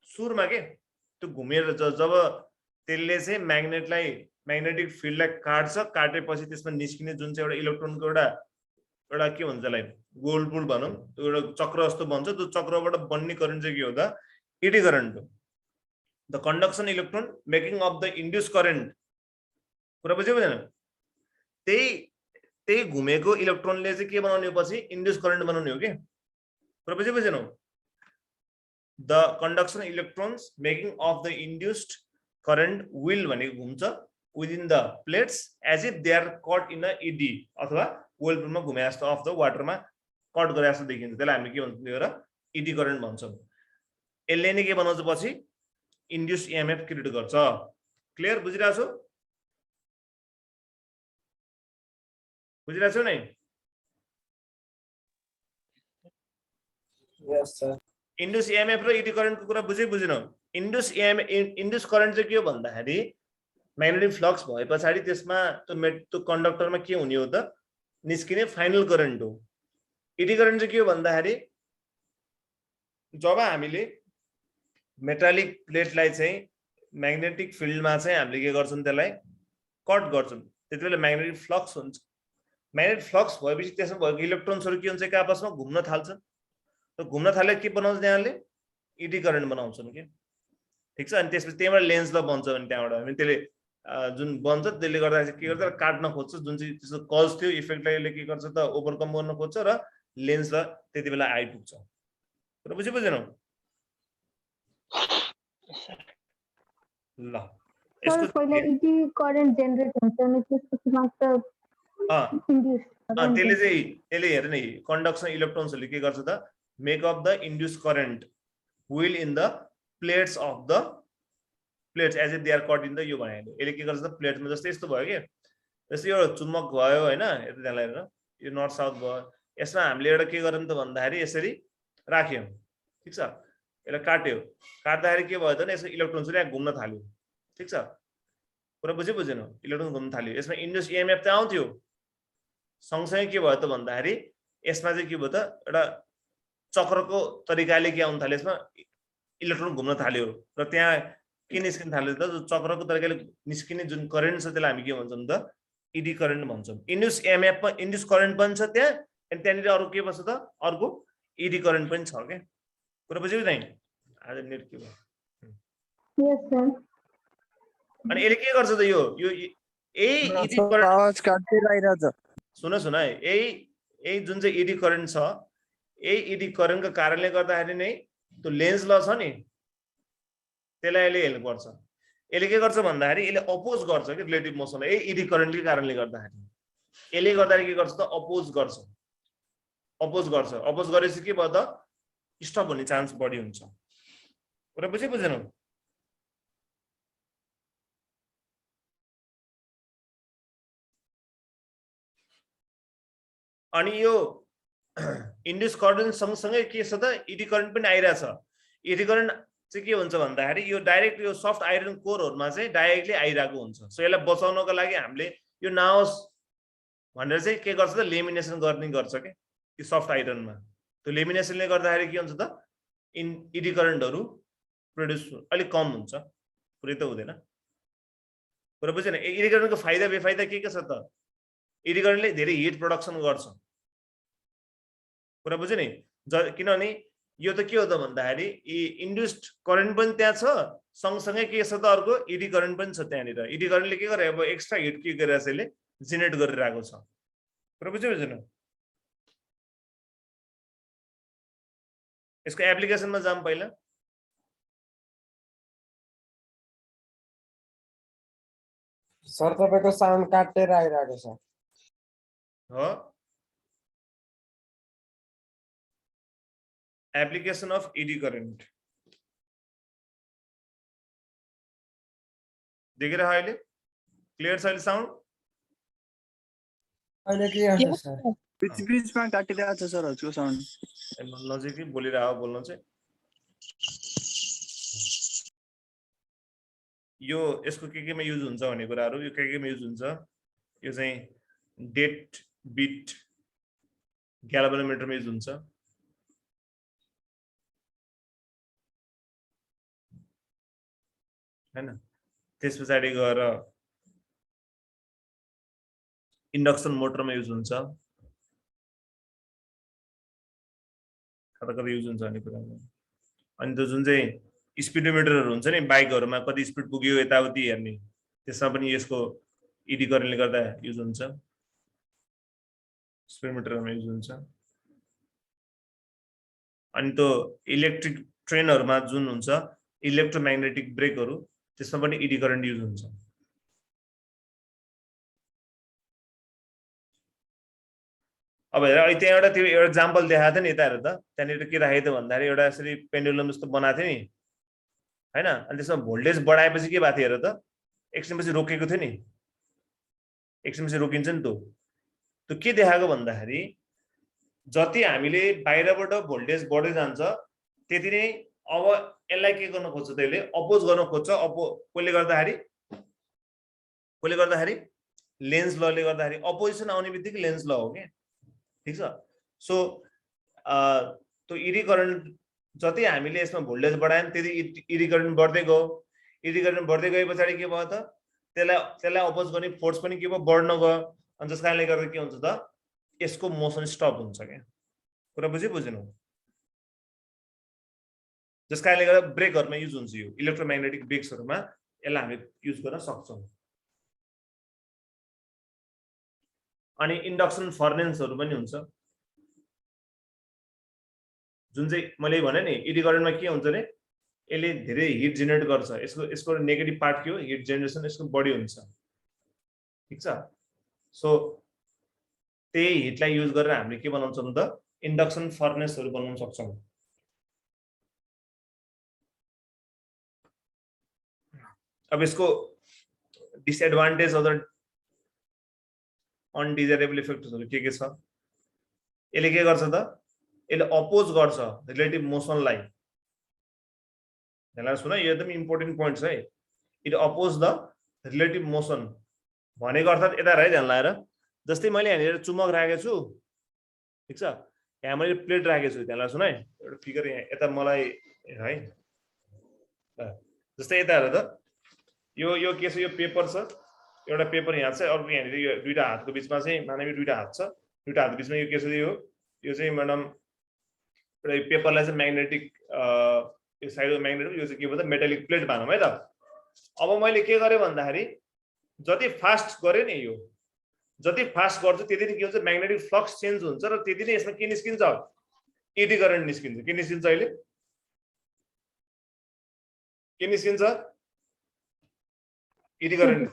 सुरुमा के त्यो घुमेर जब त्यसले चाहिँ म्याग्नेटिक फिल्डलाई काट्छ काटेपछि त्यसमा निस्किने जुन चाहिँ एउटा इलेक्ट्रोनको एउटा के भन्छ त्यसलाई गोलपुल भनौं त्यो एउटा चक्र जस्तो बन्छ त्यो चक्रबाट बन्ने करेन्ट चाहिँ के हो त इडी करेन्ट हो the conduction electron making of the induce current कुरा बुझ्यो बुझेन त्यही त्यही घुमेको इलेक्ट्रोनले चाहिँ के बनाउने हो पछि इन्ड्युस करेन्ट बनाउने हो के कुरा बुझेनौ the conduction electrons making of the induced current will भनेको घुम्छ within the plates as if they are cut in a eddy अथवा वेलपुलमा घुमे जस्तो अफ द वाटरमा कट गरे जस्तो देखिन्छ त्यसलाई हामी के भन्छौँ र इडी करेन्ट भन्छौँ यसले नै के बनाउँछ पछि इन्ड्युस इएमएफ क्रिएट गर्छ क्लियर बुझिरहेको छौ बुझिरहेको छौ नै Yes, sir. इन्ड्युस इएमएफ र इडी करेन्टको कुरा बुझेनौ इन्ड्युस करेन्ट चाहिँ के हो भन्दाखेरि म्याग्नेटिक फ्लक्स भए पछाडि त्यसमा त्यो कन्डक्टरमा के हुने हो त निस्किने फाइनल करेन्ट हो इडी करेन्ट चाहिँ के हो भन्दाखेरि जब हामीले मेटालिक प्लेटलाई चाहिँ म्याग्नेटिक फिल्डमा चाहिँ हामीले के गर्छौं त्यसलाई कट गर्छौं त्यतिबेला म्याग्नेटिक फ्लक्स हुन्छ म्याग्नेटिक फ्लक्स भएपछि त्यसमा भएको इलेक्ट्रोन्सहरु के हुन्छ के आपसमा घुम्न थाल्छ त घुम्न थाले के बनाउँछ त्यहाँले इडी करेन्ट बनाउँछन् के ठीक छ अनि त्यसपछि त्यहीबाट लेन्स ल बन्छ अनि त्यहाँबाट हामी त्यसले जुन बन्छ त्यसले गर्दा के गर्छ काट्न खोज्छ जुन चाहिँ त्यसको कज थियो इफेक्टलाई के गर्छ त ओभरकम गर्न खोज्छ र लेन्स ल त्यतिबेला आइपुग्छ र बुझेनौ ल सर पहिला इडी करेन्ट जेनेरेट हुन्छ अनि त्यसपछि मात्र इन्ड्युस त्यसले हेर नि कन्डक्सन इलेक्ट्रोन्सहरुले के गर्छ त make of the induce current will in the plates of the plates as if they are cut in the यो भने यसले के गर्छ त प्लेटमा जस्तै यस्तो भयो के जस्तै एउटा चुम्बक भयो हैन यता त्यसलाई हेर यो नर्थ साउथ भयो यसमा हामीले एउटा के गर्यौं त भन्दाखेरि यसरी राख्यौं ठीक छ यसलाई काट्यो काट्दाखेरि के भयो त यसको इलेक्ट्रोन्सहरु यहाँ घुम्न थाल्यो ठीक छ कुरा बुझेनौ इलेक्ट्रोन घुम्न थाल्यो यसमा इन्ड्युस इएमएफ त आउँथ्यो सँगसँगै के भयो त भन्दाखेरि यसमा चाहिँ के भयो त एउटा चक्रको तरिकाले के आउन थाल्यो यसमा इलेक्ट्रोन घुम्न थाल्यो र त्यहाँ के निस्किन थाल्यो त चक्रको तरिकाले निस्किने जुन करेन्ट छ त्यसलाई हामी के भन्छौं त इडी करेन्ट भन्छौं इन्ड्युस इएमएफ मा इन्ड्युस करेन्ट पनि छ त्यहाँ अनि त्यहाँनिर अरु के बस्छ त अर्को इडी करेन्ट पनि छ के कुरा बुझ्यौ नि आज नेट के भयो यस सर अनि यसले के गर्छ त यो इडी करेन्ट आवाज काट्दै आइराछ सुन है यही जुन चाहिँ इडी करेन्ट छ यही इडी करेन्टको कारणले गर्दाखेरि नै त्यो लेन्स ल छ नि त्यसलाई यसले हेल्प गर्छ यसले के गर्छ भन्दाखेरि यसले अपोज गर्छ के रिलेटिभ मोसनलाई यही इडी करेन्टको कारणले गर्दाखेरि यसले गर्दाखेरि के गर्छ त अपोज गर्छ अपोज गरेपछि के भयो त स्टप हुने चान्स बढी हुन्छ कुरा बुझेनौ अनि यो इन्ड्युस करेन्ट सँगसँगै के छ त इडी करेन्ट पनि आइराछ इडी करेन्ट चाहिँ के हुन्छ भन्दाखेरि यो डाइरेक्ट यो सफ्ट आइरन कोरहरुमा चाहिँ डाइरेक्टली आइराको हुन्छ सो यसलाई बचाउनको लागि हामीले यो नहोस् भनेर चाहिँ के गर्छ त लेमिनेसन गर्ने गर्छ के यो सफ्ट आइरनमा त्यो लेमिनेसनले गर्दाखेरि के हुन्छ त इडी करेन्टहरु प्रोड्युस अलि कम हुन्छ पुरै त हुँदैन पुरा बुझेन इडी करेन्टको फाइदा बेफाइदा के छ त इडी करेन्टले धेरै हिट प्रोडक्सन गर्छ कुरा बुझ्यो नि किनभने यो त के हो त भन्दाखेरि इन्ड्युस्ड करेन्ट पनि त्यहाँ छ सँगसँगै के छ त अर्को इडी करेन्ट पनि छ त्यहाँनिर इडी करेन्टले के गरे अब एक्स्ट्रा हिट के गरेर यसले जेनेरेट गरिरहेको छ कुरा बुझ्यो यसको एप्लिकेसनमा जाम पहिला सर तपाईको साउन्ड काटेर आइराको छ हो application of ED current देख रहा है क्लियर छ साउन्ड अहिले के हुन्छ सर बीच-बीचमा काटिरहेको छ सर हजुरको साउन्ड नजिकै बोलिरहेको बोल्नु चाहिँ यो यसको के मा युज हुन्छ भन्ने कुराहरु यो के मा युज हुन्छ यो चाहिँ डेट बिट ग्याल्भनोमिटरमा युज हुन्छ हैन त्यसपछि गएर इंडक्शन मोटरमा युज हुन्छ कता युज हुन्छ भन्ने कुरा अनि त्यो जुन चाहिँ स्पिडोमिटरहरु हुन्छ नि बाइकहरुमा कति स्पिड पुग्यो यताउति हेर्ने त्यसमा पनि यसको इडी करेन्टले गर्दा युज हुन्छ स्पिडोमिटरमा युज हुन्छ अनि त्यो इलेक्ट्रिक ट्रेनहरुमा जुन हुन्छ इलेक्ट्रोम्याग्नेटिक ब्रेकहरु त्यसमा पनि इडी करेन्ट युज हुन्छ अब हेर अहिले त्यहाँ एउटा त्यो एउटा एक्जाम्पल देखाएको थियो नि यता हेर त त्यहाँनिर के राखेको थियो भन्दाखेरि एउटा यसरी पेन्डुलम जस्तो बनाएको थियो नि हैन अनि त्यसमा भोल्टेज बढाएपछि के भएको थियो हेर त एकछिनपछि रोकेको थियो नि एकछिनपछि रोकिन्छ नि त्यो के देखाएको भन्दाखेरि जति हामीले बाहिरबाट भोल्टेज बढ्दै जान्छ त्यति नै अब यसलाई के गर्न खोज्छ त्यसले अपोज गर्न खोज्छ कसले गर्दाखेरि लेन्स लले गर्दाखेरि अपोजिसन आउने बित्तिकै लेन्स ल हो के ठीक छ सो त्यो इडी करेन्ट जति हामीले यसमा भोल्टेज बढायौं त्यति इडी करेन्ट बढ्दै गयो इडी करेन्ट बढ्दै गएपछि के भयो त त्यसलाई अपोज गर्ने फोर्स पनि के भयो बढ्न गयो अनि जस कारणले गर्दा के हुन्छ त यसको मोसन स्टप हुन्छ के कुरा बुझेनौ जस कारणले गर्दा ब्रेकहरुमा युज हुन्छ यो इलेक्ट्रोम्याग्नेटिक ब्रेक्सहरुमा यसलाई हामी युज गर्न सक्छौं अनि इन्डक्सन फर्नेसहरु पनि हुन्छ जुन चाहिँ मैले भने नि इडी करेन्टमा के हुन्छ रे यसले धेरै हिट जेनेरेट गर्छ यसको नेगेटिभ पार्ट के हो हिट जेनेरेसन यसको बढी हुन्छ ठीक छ सो त्यही हिटलाई युज गरेर हामीले के बनाउन सक्छौं त इन्डक्सन फर्नेसहरु बनाउन सक्छौं अब यसको डिसएडभान्टेज अदर अनडिजायरेबल इफेक्टहरु के छ यसले के गर्छ त यसले अपोज गर्छ रिलेटिभ मोसनलाई ध्यान सुन यो एकदम इम्पोर्टेन्ट पोइन्ट छ है it oppose the relative motion भनेको अर्थात यता है ध्यान लगाएर जस्तै मैले यहाँनिर चुम्बक राखेको छु ठीक छ यहाँ मैले प्लेट राखेको छु ध्यान लगाएर सुन है एउटा फिगर यहाँ यता मलाई है जस्तै यता हेर त यो के छ यो पेपर छ एउटा पेपर यहाँ छ अर्को यहाँनिर यो दुईटा हातको बीचमा चाहिँ मानव दुईटा हात छ दुईटा हातको बीचमा यो के छ यो चाहिँ म्याडम एउटा पेपरलाई चाहिँ म्याग्नेटिक यो साइडको म्याग्नेटिक यो चाहिँ के भन्छ मेटालिक प्लेट भनौँ है त अब मैले के गरेँ भन्दाखेरि जति फास्ट गरेँ नि यो जति फास्ट गर्छु त्यति नै के हुन्छ म्याग्नेटिक फ्लक्स चेन्ज हुन्छ र त्यति नै यसमा के निस्किन्छ इडी करेन्ट निस्किन्छ के निस्किन्छ अहिले के निस्किन्छ ED current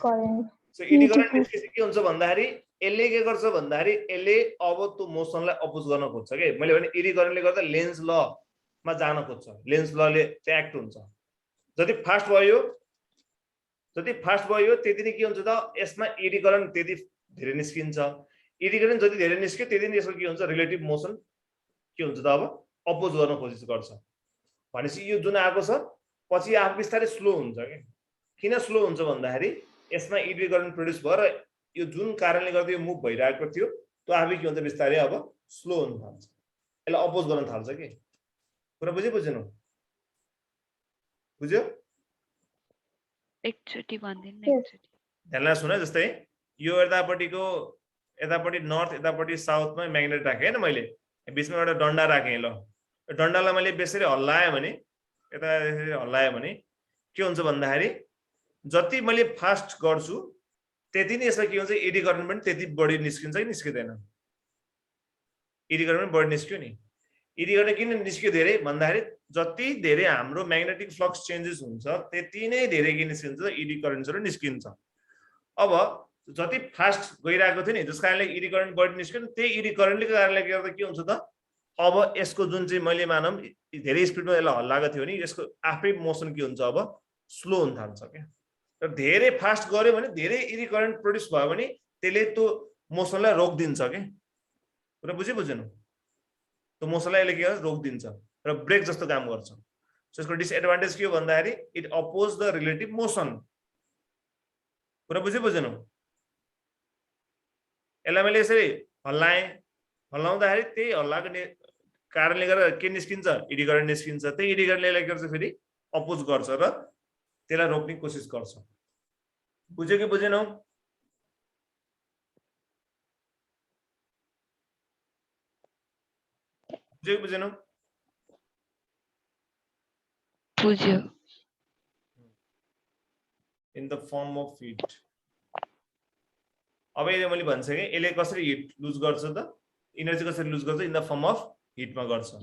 so eddy current निस्केपछि के हुन्छ भन्दाखेरि यसले के गर्छ भन्दाखेरि यसले अब त्यो मोसनलाई अपोज गर्न खोज्छ के मैले भने इडी करेन्टले गर्दा लेन्स ल मा जान खोज्छ लेन्स लले चाहिँ एक्ट हुन्छ जति फास्ट भयो त्यति नै के हुन्छ त यसमा इडी करेन्ट त्यति धेरै निस्किन्छ इडी करेन्ट जति धेरै निस्क्यो त्यति नै यसको के हुन्छ रिलेटिभ मोसन के हुन्छ त अब अपोज गर्न कोसिस गर्छ भनेपछि यो जुन आएको छ पछि आफू बिस्तारै स्लो हुन्छ के किन स्लो हुन्छ भन्दाखेरि यसमा इडी करेन्ट प्रोड्युस भएर यो जुन कारणले गर्दा यो मुभ भइरहेको थियो त्यो आफै के हुन्छ बिस्तारै अब स्लो हुन थाल्छ यसलाई अपोज गर्न थाल्छ के कुरा बुझेनौ बुझ्यो एकचोटी भन्दिनु एकचोटी ध्यानले सुन जस्तै यो यतापट्टि नर्थ यतापट्टि साउथमा म्याग्नेट राखेँ हैन मैले बीचमा एउटा डन्डा राखेँ ल डन्डालाई मैले बेसरी हल्लाएँ भने के हुन्छ भन्दाखेरि जति मैले फास्ट गर्छु त्यति नै यसमा के हुन्छ इडी करेन्ट पनि त्यति बढी निस्किन्छ कि निस्किदैन इडी करेन्ट पनि बढी निस्क्यो नि इडी करेन्ट किन निस्क्यो धेरै भन्दाखेरि जति धेरै हाम्रो म्याग्नेटिक फ्लक्स चेन्जेस हुन्छ त्यति नै धेरै के निस्किन्छ इडी करेन्टहरु निस्किन्छ अब जति फास्ट गइरहेको थियो नि जस कारणले इडी करेन्ट बढी निस्क्यो त्यही इडी करेन्टले कारणले गर्दा के हुन्छ त अब यसको जुन चाहिँ मैले मानम धेरै स्पिडमा यसलाई हल्लाएको थियो नि यसको आफै मोसन के हुन्छ अब स्लो हुन थाल्छ के र धेरै फास्ट गर्यो भने धेरै इडी करेन्ट प्रोड्युस भयो भने त्यसले त्यो मोसनलाई रोकिदिन्छ के कुरा बुझेनौ त्यो मोसनलाई यसले के गर्छ रोकिदिन्छ र ब्रेक जस्तो काम गर्छ सो यसको डिसएडभान्टेज के हो भन्दाखेरि it oppose the relative motion कुरा बुझेनौ यसलाई मैले यसरी हल्लाउँदाखेरि त्यही हल्लाको कारणले गर्दा के निस्किन्छ इडी करेन्ट निस्किन्छ त्यही इडी करेन्टले यसलाई गर्छ फेरि अपोज गर्छ र त्यसलाई रोक्ने कोसिस गर्छ बुझ्यो कि बुझेनौ बुझेनौ बुझ्यो in the form of heat अब यसले मैले भन्छ कि यसले कसरी हिट लुज गर्छ त इनर्जी कसरी लुज गर्छ इन द फर्म अफ हिटमा गर्छ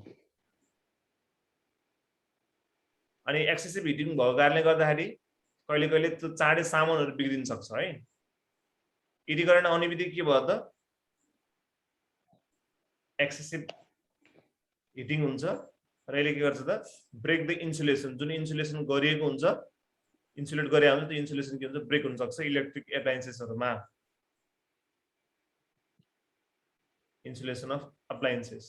अनि एक्सेसिभ हिटिङ भएको कारणले गर्दाखेरि कहिले कहिले त्यो चाँडै सामानहरु बिग्रिन सक्छ है इडी करेन्ट आउने बित्तिकै के भयो त एक्सेसिभ हिटिङ हुन्छ र यसले के गर्छ त ब्रेक द इन्सुलेसन जुन इन्सुलेसन गरिएको हुन्छ इन्सुलेट गरे हुन्छ त्यो इन्सुलेसन के हुन्छ ब्रेक हुन सक्छ इलेक्ट्रिक एप्लायन्सेसहरुमा इन्सुलेसन अफ अप्लायन्सेस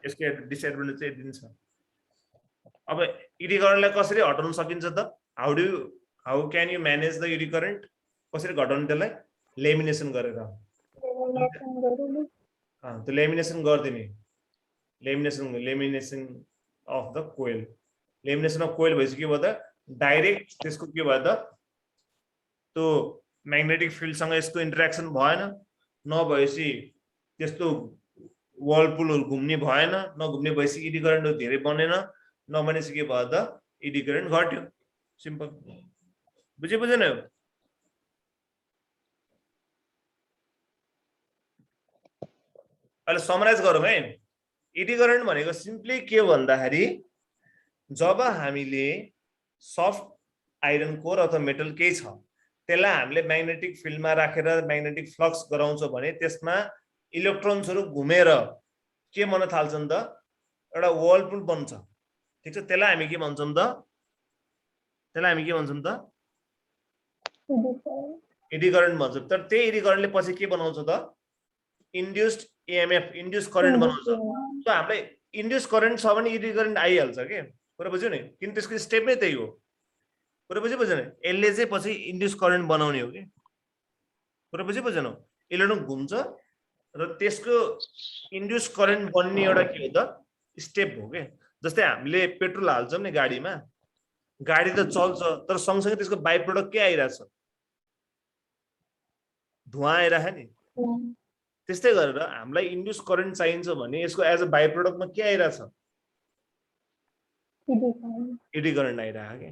यसको डिसएडभान्टेज चाहिँ यति छ अब इडी करेन्टलाई कसरी हटाउन सकिन्छ त how can you manage the eddy current कसरी घटाउने त्यसलाई लेमिनेसन गरेर त्यो लेमिनेसन गर्दिने lamination of the coil lamination of coil भएपछि के भयो त डाइरेक्ट त्यसको के भयो त त्यो म्याग्नेटिक फिल्डसँग यसको इन्टरेक्सन भएन नभएपछि त्यस्तो वर्लपुलहरु घुम्ने भएन नघुम्ने भएपछि इडी करेन्ट धेरै बनेन नबनेपछि के भयो त इडी करेन्ट घट्यो सिम्पल बुझेन अहिले समराइज गरौँ है इडी करेन्ट भनेको सिम्पली के भन्दाखेरि जब हामीले सफ्ट आइरन कोर अथवा मेटल केही छ त्यसलाई हामीले म्याग्नेटिक फिल्डमा राखेर म्याग्नेटिक फ्लक्स गराउँछौं भने त्यसमा इलेक्ट्रोन्सहरु घुमेर के बन्न थाल्छन् त एउटा वर्लपुल बन्छ ठीक छ त्यसलाई हामी के भन्छौं त इडी करेन्ट भन्छौं तर त्यही इडी करेन्टले पछि के बनाउँछ त इन्ड्युस्ड EMF इन्ड्युस करेन्ट बनाउँछ त हामीले इन्ड्युस करेन्ट छ भने इडी करेन्ट आइहाल्छ के कुरा बुझ्यो नि किन त्यसको स्टेप नै त्यही हो कुरा बुझेन यसले चाहिँ पछि इन्ड्युस करेन्ट बनाउने हो के कुरा बुझेन इलेक्ट्रोन घुम्छ र त्यसको इन्ड्युस करेन्ट बन्ने एउटा के हो त स्टेप हो के जस्तै हामीले पेट्रोल हाल्छौं नि गाडीमा गाडी त चल्छ तर सँगसँगै त्यसको बाइ प्रोडक्ट के आइराछ धुवा आइराछ नि त्यस्तै गरेर हामीलाई इन्ड्युस करेन्ट चाहिन्छ भने यसको एज अ बाइ प्रोडक्टमा के आइराछ इडी करेन्ट आइराछ के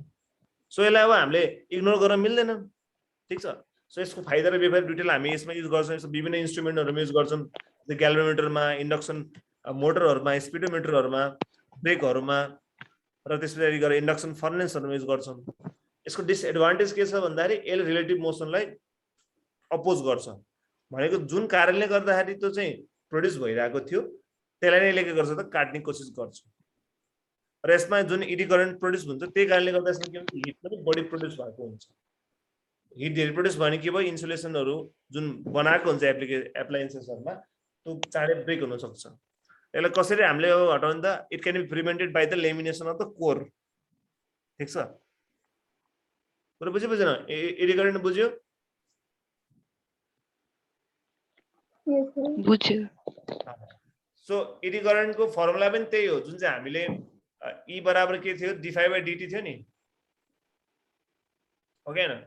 सो यसलाई अब हामीले इग्नोर गर्न मिल्दैन ठीक छ सो यसको फाइदा र बेफाइदा दुईटैलाई हामी यसमा युज गर्छौं यसको विभिन्न इन्स्ट्रुमेन्टहरुमा युज गर्छौं द ग्याल्भोमिटरमा इन्डक्सन मोटरहरुमा स्पिडोमिटरहरुमा ब्रेकहरुमा र त्यसपछि गरेर इन्डक्सन फर्नेसहरुमा युज गर्छौं यसको डिसएडभान्टेज के छ भन्दाखेरि यसले रिलेटिभ मोसनलाई अपोज गर्छ भनेको जुन कारणले गर्दाखेरि त्यो चाहिँ प्रोड्युस भइरहेको थियो त्यसलाई नै यसले के गर्छ त काट्ने कोसिस गर्छ र यसमा जुन इडी करेन्ट प्रोड्युस हुन्छ त्यही कारणले गर्दा यसमा के हुन्छ हिट पनि बढी प्रोड्युस भएको हुन्छ हिट धेरै प्रोड्युस भने के भयो इन्सुलेसनहरु जुन बनाएको हुन्छ एप्लायन्सेसहरुमा त्यो चाँडै ब्रेक हुन सक्छ यसलाई कसरी हामीले हटाउने त it can be prevented by the lamination of the core ठीक छ कुरा बुझेन इडी करेन्ट बुझ्यो बुझ्यो सो इडी करेन्ट को फर्मुला पनि त्यही हो जुन चाहिँ हामीले E बराबर के थियो d5/dt थियो नि हो के हैन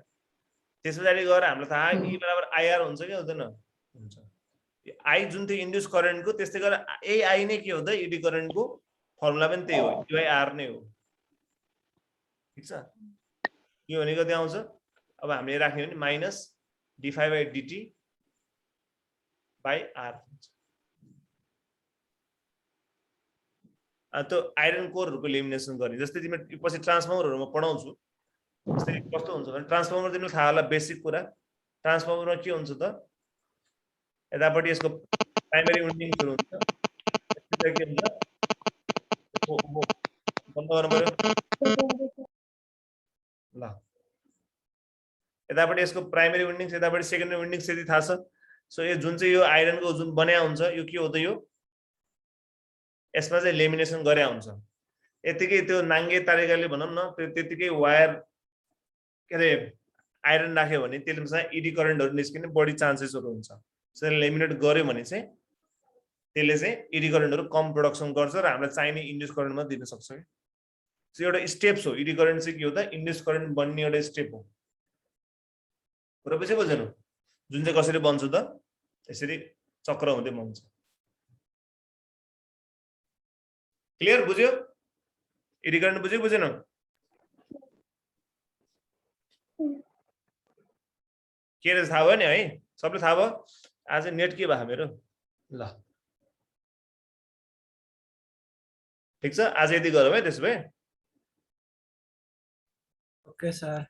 त्यसपछि गएर हामीलाई थाहा E बराबर IR हुन्छ कि हुँदैन हुन्छ I जुन थियो इन्ड्युस करेन्ट को त्यस्तै गरेर यही I नै के हो त इडी करेन्ट को फर्मुला पनि त्यही हो E/R नै हो ठीक छ यो भनेको त्यहाँ आउँछ अब हामीले राख्ने भने माइनस d5/dt by R त्यो आइरन कोरहरुको लेमिनेसन गर्ने जस्तै तिमी पछि ट्रान्सफर्मरहरुमा पढाउँछु जस्तै कस्तो हुन्छ भने ट्रान्सफर्मर तिमीलाई थाहा होला बेसिक कुरा ट्रान्सफर्मरमा के हुन्छ त यतापटि यसको प्राइमरी वाइन्डिङ सुरु हुन्छ त्यसपछि के हुन्छ बन्द गर्नु पर्यो ल यतापटि यसको प्राइमरी वाइन्डिङ यतापटि सेकेन्डरी वाइन्डिङ यदि थाहा छ सो यो जुन चाहिँ यो आइरनको जुन बनाया हुन्छ यो के हो त यो यसमा चाहिँ लेमिनेसन गरे हुन्छ यतिकै त्यो नाङ्गे तरिकाले भनौं न त्यतिकै वायर के रे आइरन राख्यो भने त्यसमा इडी करेन्टहरु निस्किने बढी चान्सेसहरु हुन्छ सो लेमिनेट गर्यो भने चाहिँ त्यसले चाहिँ इडी करेन्टहरु कम प्रोडक्सन गर्छ र हामीलाई चाहिने इन्ड्युस करेन्टमा दिन सक्छ के सो एउटा स्टेप्स हो इडी करेन्ट चाहिँ के हो त इन्ड्युस करेन्ट बन्ने एउटा स्टेप हो कुरा बुझेन जुन चाहिँ कसरी बन्छ त यसरी चक्र हुँदै बन्छ क्लियर बुझ्यो इडी करेन्ट बुझ्यो बुझेन के रहेछ थाहा भयो नि है सबले थाहा भयो आज नेट के भयो मेरो ल ठिक छ आज यति गरौँ है त्यसो भए Okay, sir.